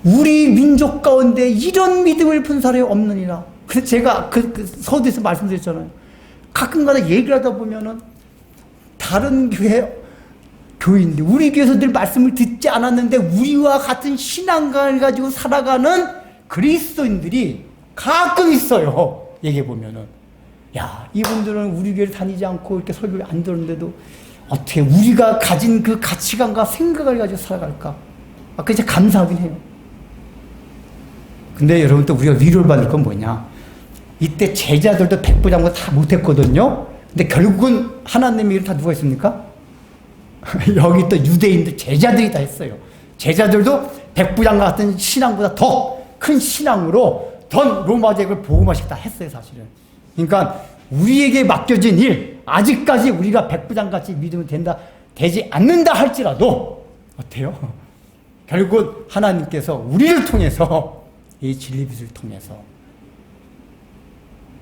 우리 민족 가운데 이런 믿음을 본 사람이 없느니라. 그래서 제가 그 서두에서 말씀드렸잖아요. 가끔가다 얘기를 하다 보면은 다른 교인들, 우리 교회에서 늘 말씀을 듣지 않았는데 우리와 같은 신앙관을 가지고 살아가는 그리스도인들이 가끔 있어요. 얘기해보면은. 이분들은 우리 교회를 다니지 않고 이렇게 설교를 안 들었는데도 어떻게 우리가 가진 그 가치관과 생각을 가지고 살아갈까? 그게 감사하긴 해요. 근데 여러분 또 우리가 위로를 받을 건 뭐냐? 이때 제자들도 백부장보 다 못했거든요. 근데 결국은 하나님의 일을 다 누가 했습니까? 여기 또 유대인들 제자들이 다 했어요. 제자들도 백부장과 같은 신앙보다 더 큰 신앙으로 전 로마 제국을 복음화시키다 했어요, 사실은. 그러니까 우리에게 맡겨진 일, 아직까지 우리가 백부장같이 믿으면 되지 않는다 할지라도 어때요? 결국 하나님께서 우리를 통해서 이 진리빛을 통해서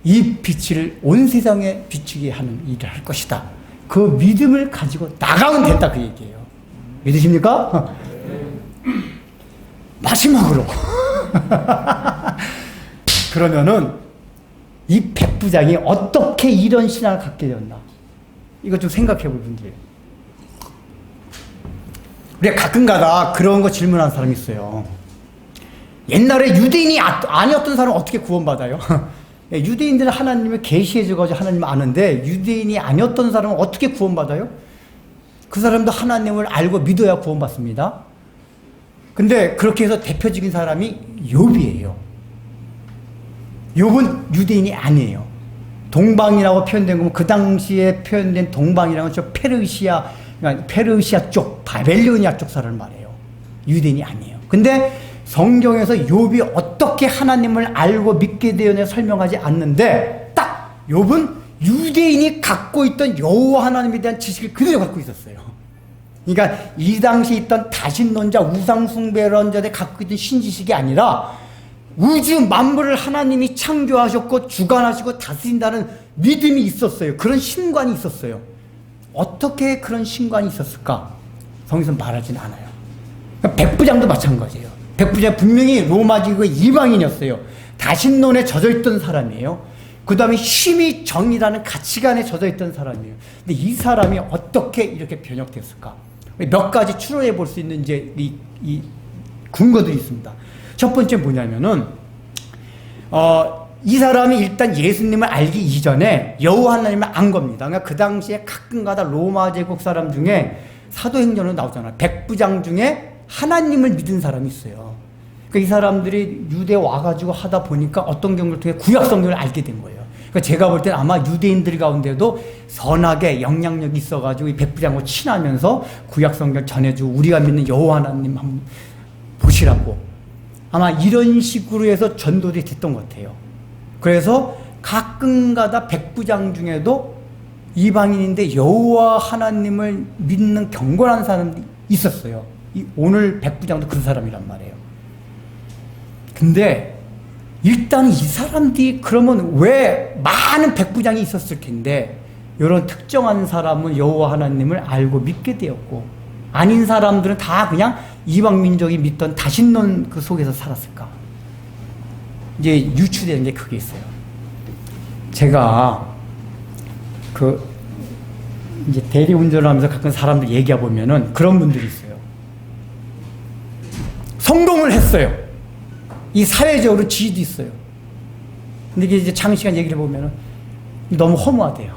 이 빛을 온 세상에 비추게 하는 일을 할 것이다. 그 믿음을 가지고 나가면 된다, 그 얘기예요. 믿으십니까? 마지막으로 그러면은 이 백부장이 어떻게 이런 신앙을 갖게 되었나? 이거 좀 생각해 볼 문제예요. 우리가 가끔가다 그런 거 질문하는 사람이 있어요. 옛날에 유대인이 아니었던 사람은 어떻게 구원받아요? 유대인들은 하나님을 계시해줘가지고 하나님을 아는데 유대인이 아니었던 사람은 어떻게 구원받아요? 그 사람도 하나님을 알고 믿어야 구원받습니다. 근데 그렇게 해서 대표적인 사람이 욥이에요. 욥은 유대인이 아니에요. 동방이라고 표현된 거면 그 당시에 표현된 동방이라는 건 그러니까 페르시아 쪽, 바벨로니아 쪽 사람을 말해요. 유대인이 아니에요. 근데 성경에서 욥이 어떻게 하나님을 알고 믿게 되었냐 설명하지 않는데 딱 욥은 유대인이 갖고 있던 여호와 하나님에 대한 지식을 그대로 갖고 있었어요. 그러니까 이 당시 있던 다신론자, 우상숭배론자들이 갖고 있던 신지식이 아니라 우주 만물을 하나님이 창조하셨고 주관하시고 다스린다는 믿음이 있었어요. 그런 신관이 있었어요. 어떻게 그런 신관이 있었을까? 성경에서 말하진 않아요. 그러니까 백부장도 마찬가지예요. 백부장 분명히 로마 제국의 이방인이었어요. 다신론에 젖어있던 사람이에요. 그 다음에 힘이 정의라는 가치관에 젖어있던 사람이에요. 근데 이 사람이 어떻게 이렇게 변혁됐을까? 몇 가지 추론해 볼 수 있는 이제 이 근거들이 있습니다. 첫 번째 뭐냐면은 이 사람이 일단 예수님을 알기 이전에 여호와 하나님을 안 겁니다. 그러니까 그 당시에 가끔가다 로마 제국 사람 중에 사도행전으로 나오잖아요. 백부장 중에 하나님을 믿은 사람이 있어요. 그러니까 이 사람들이 유대 와가지고 하다 보니까 어떤 경우를 통해 구약 성경을 알게 된 거예요. 그러니까 제가 볼 때는 아마 유대인들 가운데도 선하게 영향력이 있어가지고 이 백부장과 친하면서 구약 성경을 전해주고 우리가 믿는 여호와 하나님 한번 보시라고 아마 이런 식으로 해서 전도들이 됐던 것 같아요. 그래서 가끔가다 백부장 중에도 이방인인데 여호와 하나님을 믿는 경건한 사람이 있었어요. 오늘 백부장도 그 사람이란 말이에요. 근데 일단 이 사람들이 그러면 왜 많은 백부장이 있었을 텐데 이런 특정한 사람은 여호와 하나님을 알고 믿게 되었고 아닌 사람들은 다 그냥 이방 민족이 믿던 다신론 그 속에서 살았을까? 이제 유추되는 게 그게 있어요. 제가 이제 대리운전을 하면서 가끔 사람들 얘기해 보면은 그런 분들이 있어요. 성공을 했어요. 이 사회적으로 지위도 있어요. 근데 이게 이제 장시간 얘기를 해보면은 너무 허무하대요.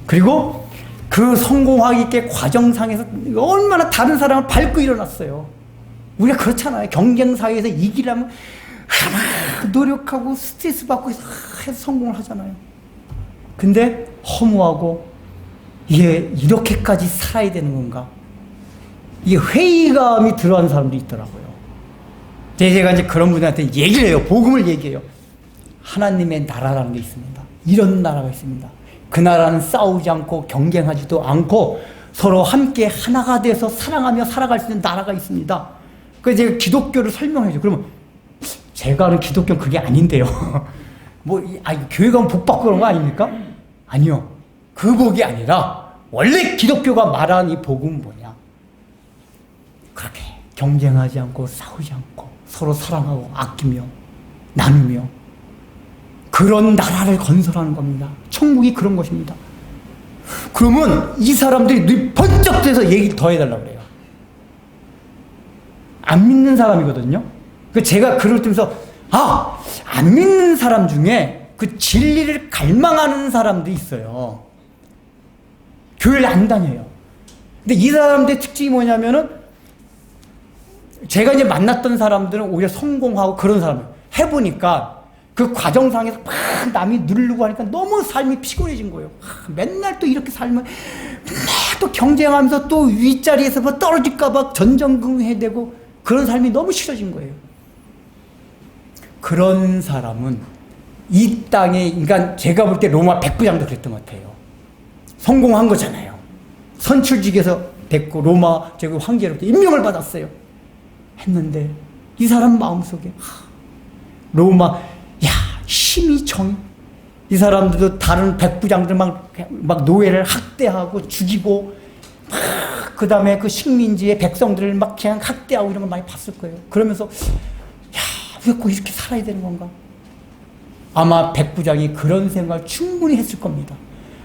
그리고 그 성공하기 과정상에서 얼마나 다른 사람을 밟고 일어났어요. 우리가 그렇잖아요. 경쟁사회에서 이기려면 노력하고 스트레스 받고 해서 성공을 하잖아요. 근데 허무하고 이게 이렇게까지 살아야 되는 건가? 이게 회의감이 들어가는 사람도 있더라고요. 제가 이제 그런 분들한테 얘기를 해요. 복음을 얘기해요. 하나님의 나라라는 게 있습니다. 이런 나라가 있습니다. 그 나라는 싸우지 않고 경쟁하지도 않고 서로 함께 하나가 돼서 사랑하며 살아갈 수 있는 나라가 있습니다. 그래서 제가 기독교를 설명해줘. 그러면 제가 아는 기독교는 그게 아닌데요. 교회 가면 복 받고 그런 거 아닙니까? 아니요. 그 복이 아니라 원래 기독교가 말하는 이 복은 뭐냐? 그렇게 경쟁하지 않고 싸우지 않고 서로 사랑하고 아끼며 나누며 그런 나라를 건설하는 겁니다. 천국이 그런 것입니다. 그러면 이 사람들이 눈이 번쩍 떼서 얘기 더 해달라고 그래요. 안 믿는 사람이거든요. 제가 그럴 때면서 안 믿는 사람 중에 그 진리를 갈망하는 사람도 있어요. 교회를 안 다녀요. 근데 이 사람들의 특징이 뭐냐면은 제가 이제 만났던 사람들은 오히려 성공하고 그런 사람이에요. 해보니까 그 과정상에서 막 남이 누르고 하니까 너무 삶이 피곤해진 거예요. 맨날 또 이렇게 살면 막 또 경쟁하면서 또 윗자리에서 뭐 떨어질까봐 전전긍긍해야 되고 그런 삶이 너무 싫어진 거예요. 그런 사람은 이 땅에, 그러니까 제가 볼 때 로마 백부장도 그랬던 것 같아요. 성공한 거잖아요. 선출직에서 됐고 로마 제국 황제로부터 임명을 받았어요. 했는데 이 사람 마음속에 로마 힘이 이 사람들도 다른 백부장들 막 노예를 학대하고 죽이고 그 다음에 그 식민지의 백성들을 막 그냥 학대하고 이런 걸 많이 봤을 거예요. 그러면서 왜 꼭 이렇게 살아야 되는 건가? 아마 백부장이 그런 생각을 충분히 했을 겁니다.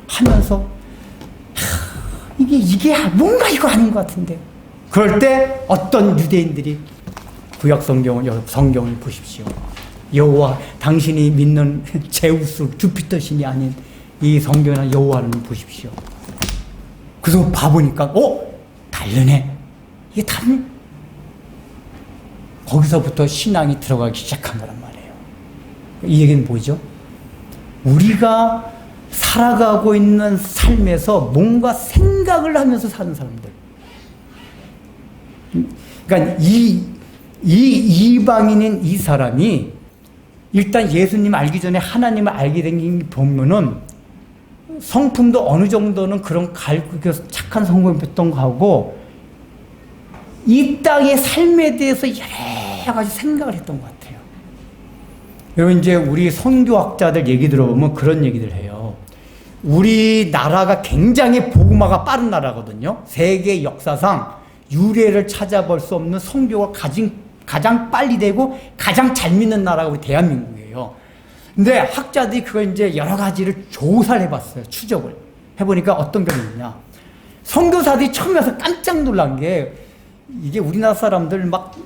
하면서 이게 뭔가 이거 아닌 것 같은데. 그럴 때 어떤 유대인들이 구약 성경을 보십시오. 여호와, 당신이 믿는 제우스 주피터 신이 아닌 이 성경이나 여호와를 보십시오. 그래서 봐보니까 다르네. 이게 다르네. 거기서부터 신앙이 들어가기 시작한 거란 말이에요. 이 얘기는 뭐죠? 우리가 살아가고 있는 삶에서 뭔가 생각을 하면서 사는 사람들. 그러니까 이 이방인인 이 사람이 일단 예수님 알기 전에 하나님을 알게 된 보면은 성품도 어느 정도는 그런 착한 성품이었던 거하고 이 땅의 삶에 대해서 여러 가지 생각을 했던 것 같아요. 여러분 이제 우리 선교학자들 얘기 들어보면 그런 얘기들 해요. 우리나라가 굉장히 복음화가 빠른 나라거든요. 세계 역사상 유례를 찾아볼 수 없는 선교가 가장 빨리 되고 가장 잘 믿는 나라가 우리 대한민국이에요. 근데 학자들이 그걸 이제 여러 가지를 조사를 해봤어요. 추적을 해보니까 어떤 점이 있냐. 선교사들이 처음에 와서 깜짝 놀란 게 이게 우리나라 사람들 막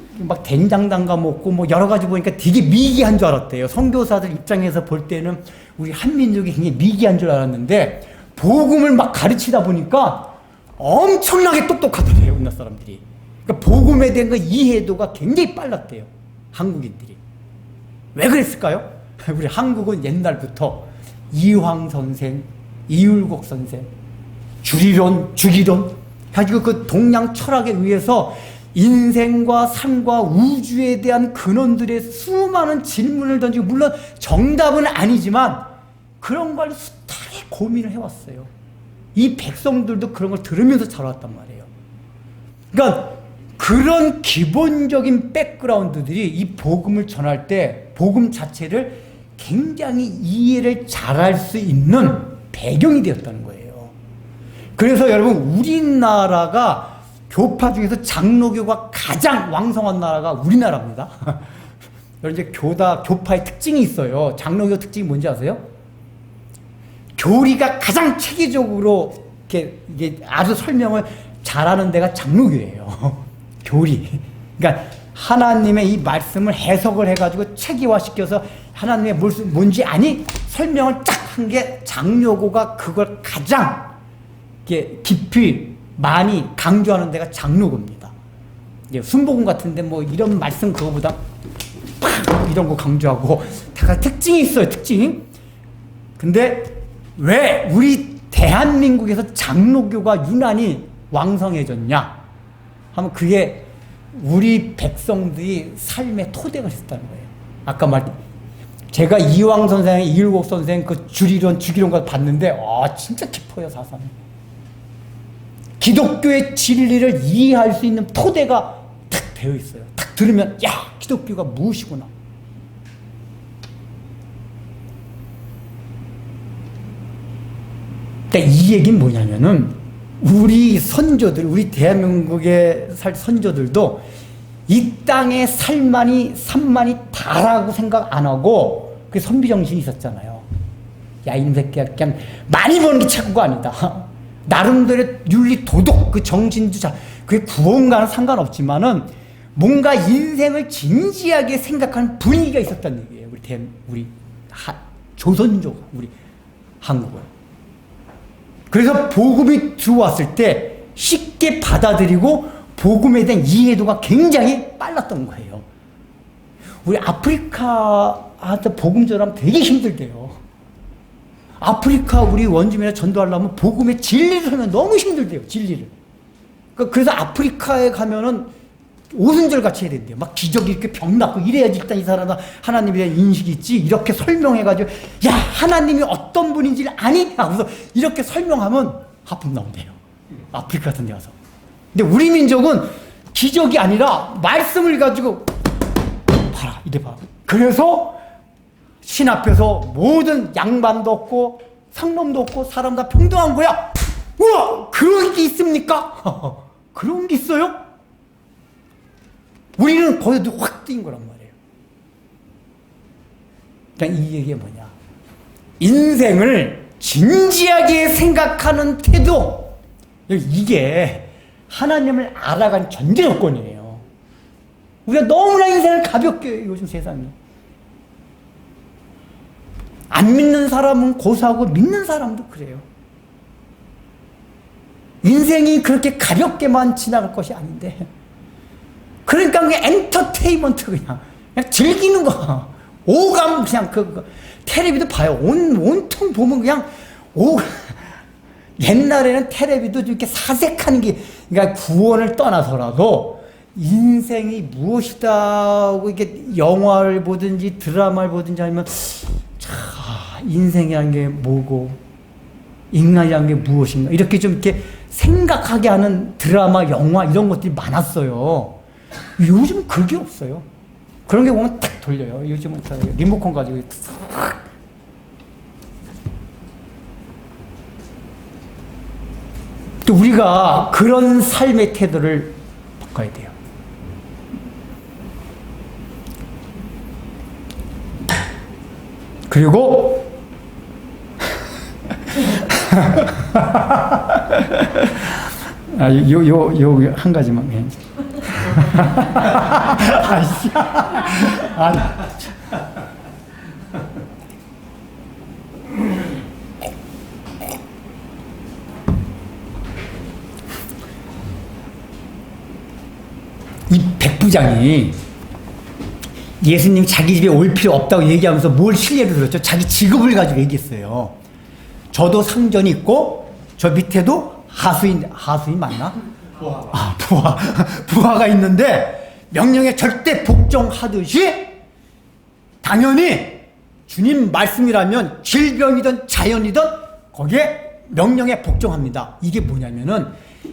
된장 담가 먹고 뭐 여러 가지 보니까 되게 미개한 줄 알았대요. 선교사들 입장에서 볼 때는 우리 한민족이 굉장히 미개한 줄 알았는데 복음을 막 가르치다 보니까 엄청나게 똑똑하더래요. 우리나라 사람들이. 그러니까 복음에 대한 그 이해도가 굉장히 빨랐대요. 한국인들이. 왜 그랬을까요? 우리 한국은 옛날부터 이황 선생, 이율곡 선생, 주기론 가지고 그 동양 철학에 의해서 인생과 삶과 우주에 대한 근원들의 수많은 질문을 던지고 물론 정답은 아니지만 그런 걸 숱하게 고민을 해왔어요. 이 백성들도 그런 걸 들으면서 자라왔단 말이에요. 그러니까 그런 기본적인 백그라운드들이 이 복음을 전할 때 복음 자체를 굉장히 이해를 잘할 수 있는 배경이 되었다는 거예요. 그래서 여러분 우리나라가 교파 중에서 장로교가 가장 왕성한 나라가 우리나라입니다. 여러분 이제 교파의 특징이 있어요. 장로교 특징이 뭔지 아세요? 교리가 가장 체계적으로 이게 아주 설명을 잘하는 데가 장로교예요. 교리. 그러니까 하나님의 이 말씀을 해석을 해가지고 체계화시켜서 하나님의 뭔지 설명을 쫙 한 게 장로교가 그걸 가장 깊이 많이 강조하는 데가 장로교입니다. 이제 순복음 같은데 뭐 이런 말씀 그거보다 이런 거 강조하고 다 특징이 있어요. 특징. 근데 왜 우리 대한민국에서 장로교가 유난히 왕성해졌냐 하면 그게 우리 백성들이 삶의 토대가 됐다는 거예요. 아까 제가 이황 선생, 이율곡 선생 그 주기론 같은 봤는데 진짜 깊어요. 사상이. 기독교의 진리를 이해할 수 있는 토대가 탁 되어 있어요. 탁 들으면 야, 기독교가 무엇이구나. 그러니까 이 얘기는 뭐냐면은 우리 선조들, 우리 대한민국의 선조들도 이 땅에 산만이 다라고 생각 안 하고 그게 선비정신이 있었잖아요. 야, 이놈 새끼야, 그냥 많이 버는 게 최고가 아니다. 나름대로 윤리, 도덕, 그 정신도 그게 구원과는 상관없지만은 뭔가 인생을 진지하게 생각하는 분위기가 있었다는 얘기예요. 우리 조선족, 우리 한국은. 그래서 복음이 들어왔을 때 쉽게 받아들이고 복음에 대한 이해도가 굉장히 빨랐던 거예요. 우리 아프리카한테 복음 전하면 되게 힘들대요. 아프리카 우리 원주민에 전도하려면 복음의 진리를 하면 너무 힘들대요. 진리를. 그래서 아프리카에 가면은 오순절 같이 해야 된대요. 막 기적이 이렇게 병 낫고 이래야지 일단 이 사람은 하나님에 대한 인식이 있지. 이렇게 설명해가지고 야, 하나님이 어떤 분인지를 아니? 하고서 이렇게 설명하면 하품 나온대요. 아프리카 같은 데 가서. 근데 우리 민족은 기적이 아니라 말씀을 가지고 봐라, 이래 봐. 그래서 신 앞에서 모든 양반도 없고 상놈도 없고 사람 다 평등한 거야. 우와, 그런 게 있습니까? 그런 게 있어요? 우리는 거기서 확 뛴 거란 말이에요. 그러니까 이 얘기가 뭐냐. 인생을 진지하게 생각하는 태도. 이게 하나님을 알아가는 전제 조건이에요. 우리가 너무나 인생을 가볍게 해요, 요즘 세상이. 안 믿는 사람은 고사하고 믿는 사람도 그래요. 인생이 그렇게 가볍게만 지나갈 것이 아닌데. 그러니까 그냥 엔터테인먼트 그냥 즐기는 거. 오감 그냥 텔레비도 봐요. 온통 보면 그냥 옛날에는 텔레비도 이렇게 사색하는 게, 그러니까 구원을 떠나서라도 인생이 무엇이다 하고 이렇게 영화를 보든지 드라마를 보든지 하면 인생이라는 게 뭐고 인간이라는 게 무엇인가 이렇게 좀 이렇게 생각하게 하는 드라마, 영화 이런 것들이 많았어요. 요즘 그게 없어요. 그런 게 보면 탁 돌려요. 요즘은 리모컨 가지고 탁. 또 우리가 그런 삶의 태도를 바꿔야 돼요. 그리고 요 한 가지만 그냥. 아이씨. 이 백부장이 예수님 자기 집에 올 필요 없다고 얘기하면서 뭘 신뢰를 들었죠? 자기 직업을 가지고 얘기했어요. 저도 상전이 있고 저 밑에도 하수인 맞나? 부하가 있는데 명령에 절대 복종하듯이 당연히 주님 말씀이라면 질병이든 자연이든 거기에 명령에 복종합니다. 이게 뭐냐면은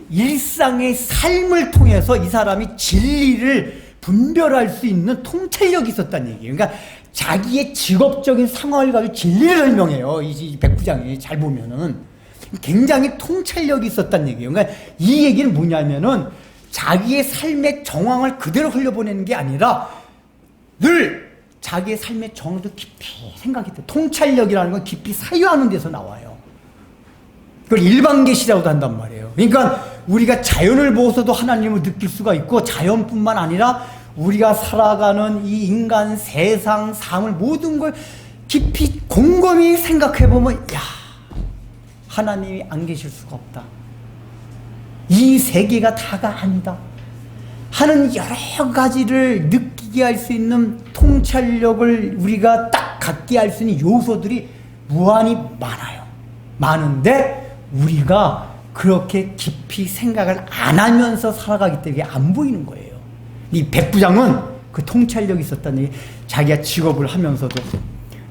일상의 삶을 통해서 이 사람이 진리를 분별할 수 있는 통찰력이 있었다는 얘기예요. 그러니까 자기의 직업적인 상황을 가지고 진리를 설명해요. 이 백부장이 잘 보면은 굉장히 통찰력이 있었다는 얘기예요. 그러니까 이 얘기는 뭐냐면은 자기의 삶의 정황을 그대로 흘려보내는 게 아니라 늘 자기의 삶의 정황을 깊이 생각했대. 통찰력이라는 건 깊이 사유하는 데서 나와요. 그걸 일반계시라고도 한단 말이에요. 그러니까 우리가 자연을 보고서도 하나님을 느낄 수가 있고 자연뿐만 아니라 우리가 살아가는 이 인간, 세상, 삶을 모든 걸 깊이 곰곰이 생각해보면 야, 하나님이 안 계실 수가 없다. 이 세계가 다가 아니다. 하는 여러 가지를 느끼게 할 수 있는 통찰력을 우리가 딱 갖게 할 수 있는 요소들이 무한히 많아요. 많은데 우리가 그렇게 깊이 생각을 안 하면서 살아가기 때문에 안 보이는 거예요. 이 백부장은 그 통찰력이 있었다는 얘기. 자기가 직업을 하면서도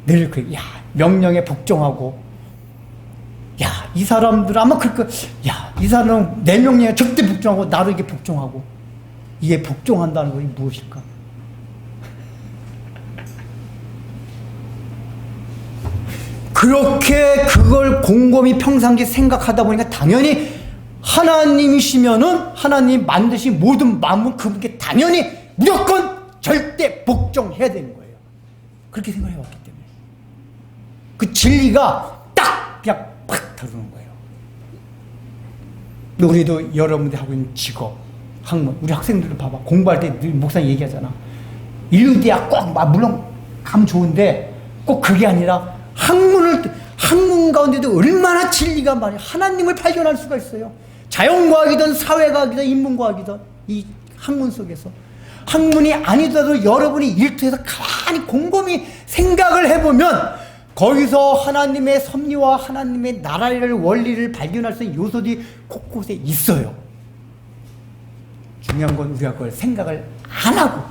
늘 야, 명령에 복종하고 야, 이 사람들 아마 야, 이 사람은 내 명령에 절대 복종하고 나도 이렇게 복종하고 이게 복종한다는 것이 무엇일까? 그렇게 그걸 곰곰이 평상시 생각하다 보니까 당연히 하나님이시면은 하나님 만드신 모든 만물 그분께 당연히 무조건 절대 복종해야 되는 거예요. 그렇게 생각해 왔기 때문에 그 진리가 딱 그냥 팍 들어오는 거예요. 우리도 여러분들 하고 있는 직업, 학문, 우리 학생들도 봐봐. 공부할 때 늘 목사님 얘기하잖아. 인류대학 꼭 물론 가면 좋은데 꼭 그게 아니라 학문 가운데도 얼마나 진리가 많이 하나님을 발견할 수가 있어요. 자연과학이든 사회과학이든 인문과학이든 이 학문 속에서 학문이 아니더라도 여러분이 일터에서 가만히 곰곰이 생각을 해보면 거기서 하나님의 섭리와 하나님의 나라를 원리를 발견할 수 있는 요소들이 곳곳에 있어요. 중요한 건 우리가 그걸 생각을 안 하고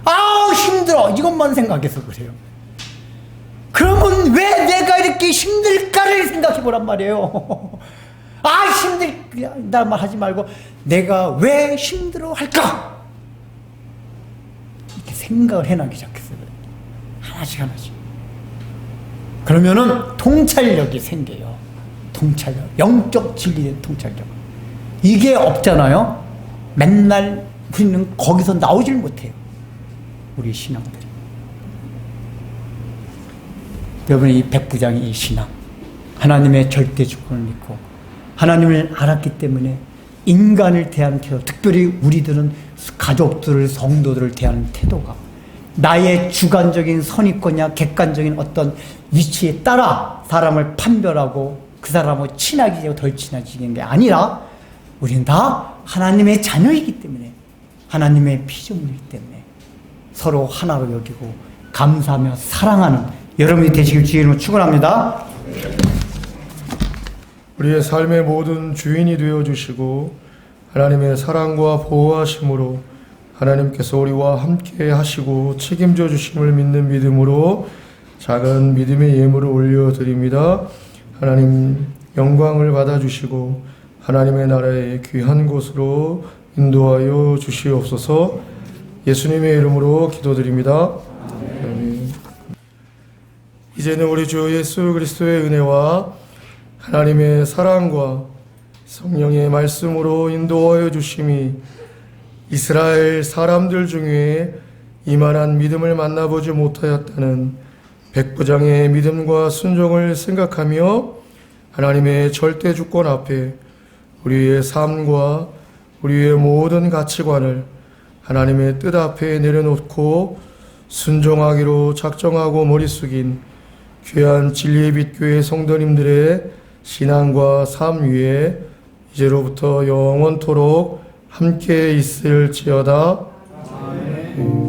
아우 힘들어 이것만 생각해서 그래요. 그러면 왜 내가 이렇게 힘들까를 생각해 보란 말이에요. 아 힘들다 말 하지 말고 내가 왜 힘들어 할까? 이렇게 생각을 해나기 시작했어요. 하나씩 하나씩. 그러면은 통찰력이 생겨요. 통찰력. 영적 진리의 통찰력. 이게 없잖아요. 맨날 우리는 거기서 나오질 못해요. 우리 신앙들. 여러분이 이 백부장의 이 신앙, 하나님의 절대 주권을 믿고 하나님을 알았기 때문에 인간을 대하는 태도, 특별히 우리들은 가족들을, 성도들을 대하는 태도가 나의 주관적인 선입견이나 객관적인 어떤 위치에 따라 사람을 판별하고 그 사람하고 친하게 덜 친해지는 게 아니라 우리는 다 하나님의 자녀이기 때문에 하나님의 피조물이기 때문에 서로 하나로 여기고 감사하며 사랑하는 여러분이 되시길 주의 이름으로 축원합니다. 우리의 삶의 모든 주인이 되어주시고 하나님의 사랑과 보호하심으로 하나님께서 우리와 함께 하시고 책임져 주심을 믿는 믿음으로 작은 믿음의 예물을 올려드립니다. 하나님 영광을 받아주시고 하나님의 나라의 귀한 곳으로 인도하여 주시옵소서. 예수님의 이름으로 기도드립니다. 아멘. 이제는 우리 주 예수 그리스도의 은혜와 하나님의 사랑과 성령의 말씀으로 인도하여 주심이 이스라엘 사람들 중에 이만한 믿음을 만나보지 못하였다는 백부장의 믿음과 순종을 생각하며 하나님의 절대 주권 앞에 우리의 삶과 우리의 모든 가치관을 하나님의 뜻 앞에 내려놓고 순종하기로 작정하고 머리 숙인 귀한 진리의 빛 교회 성도님들의 신앙과 삶 위에 이제로부터 영원토록 함께 있을지어다. 아멘.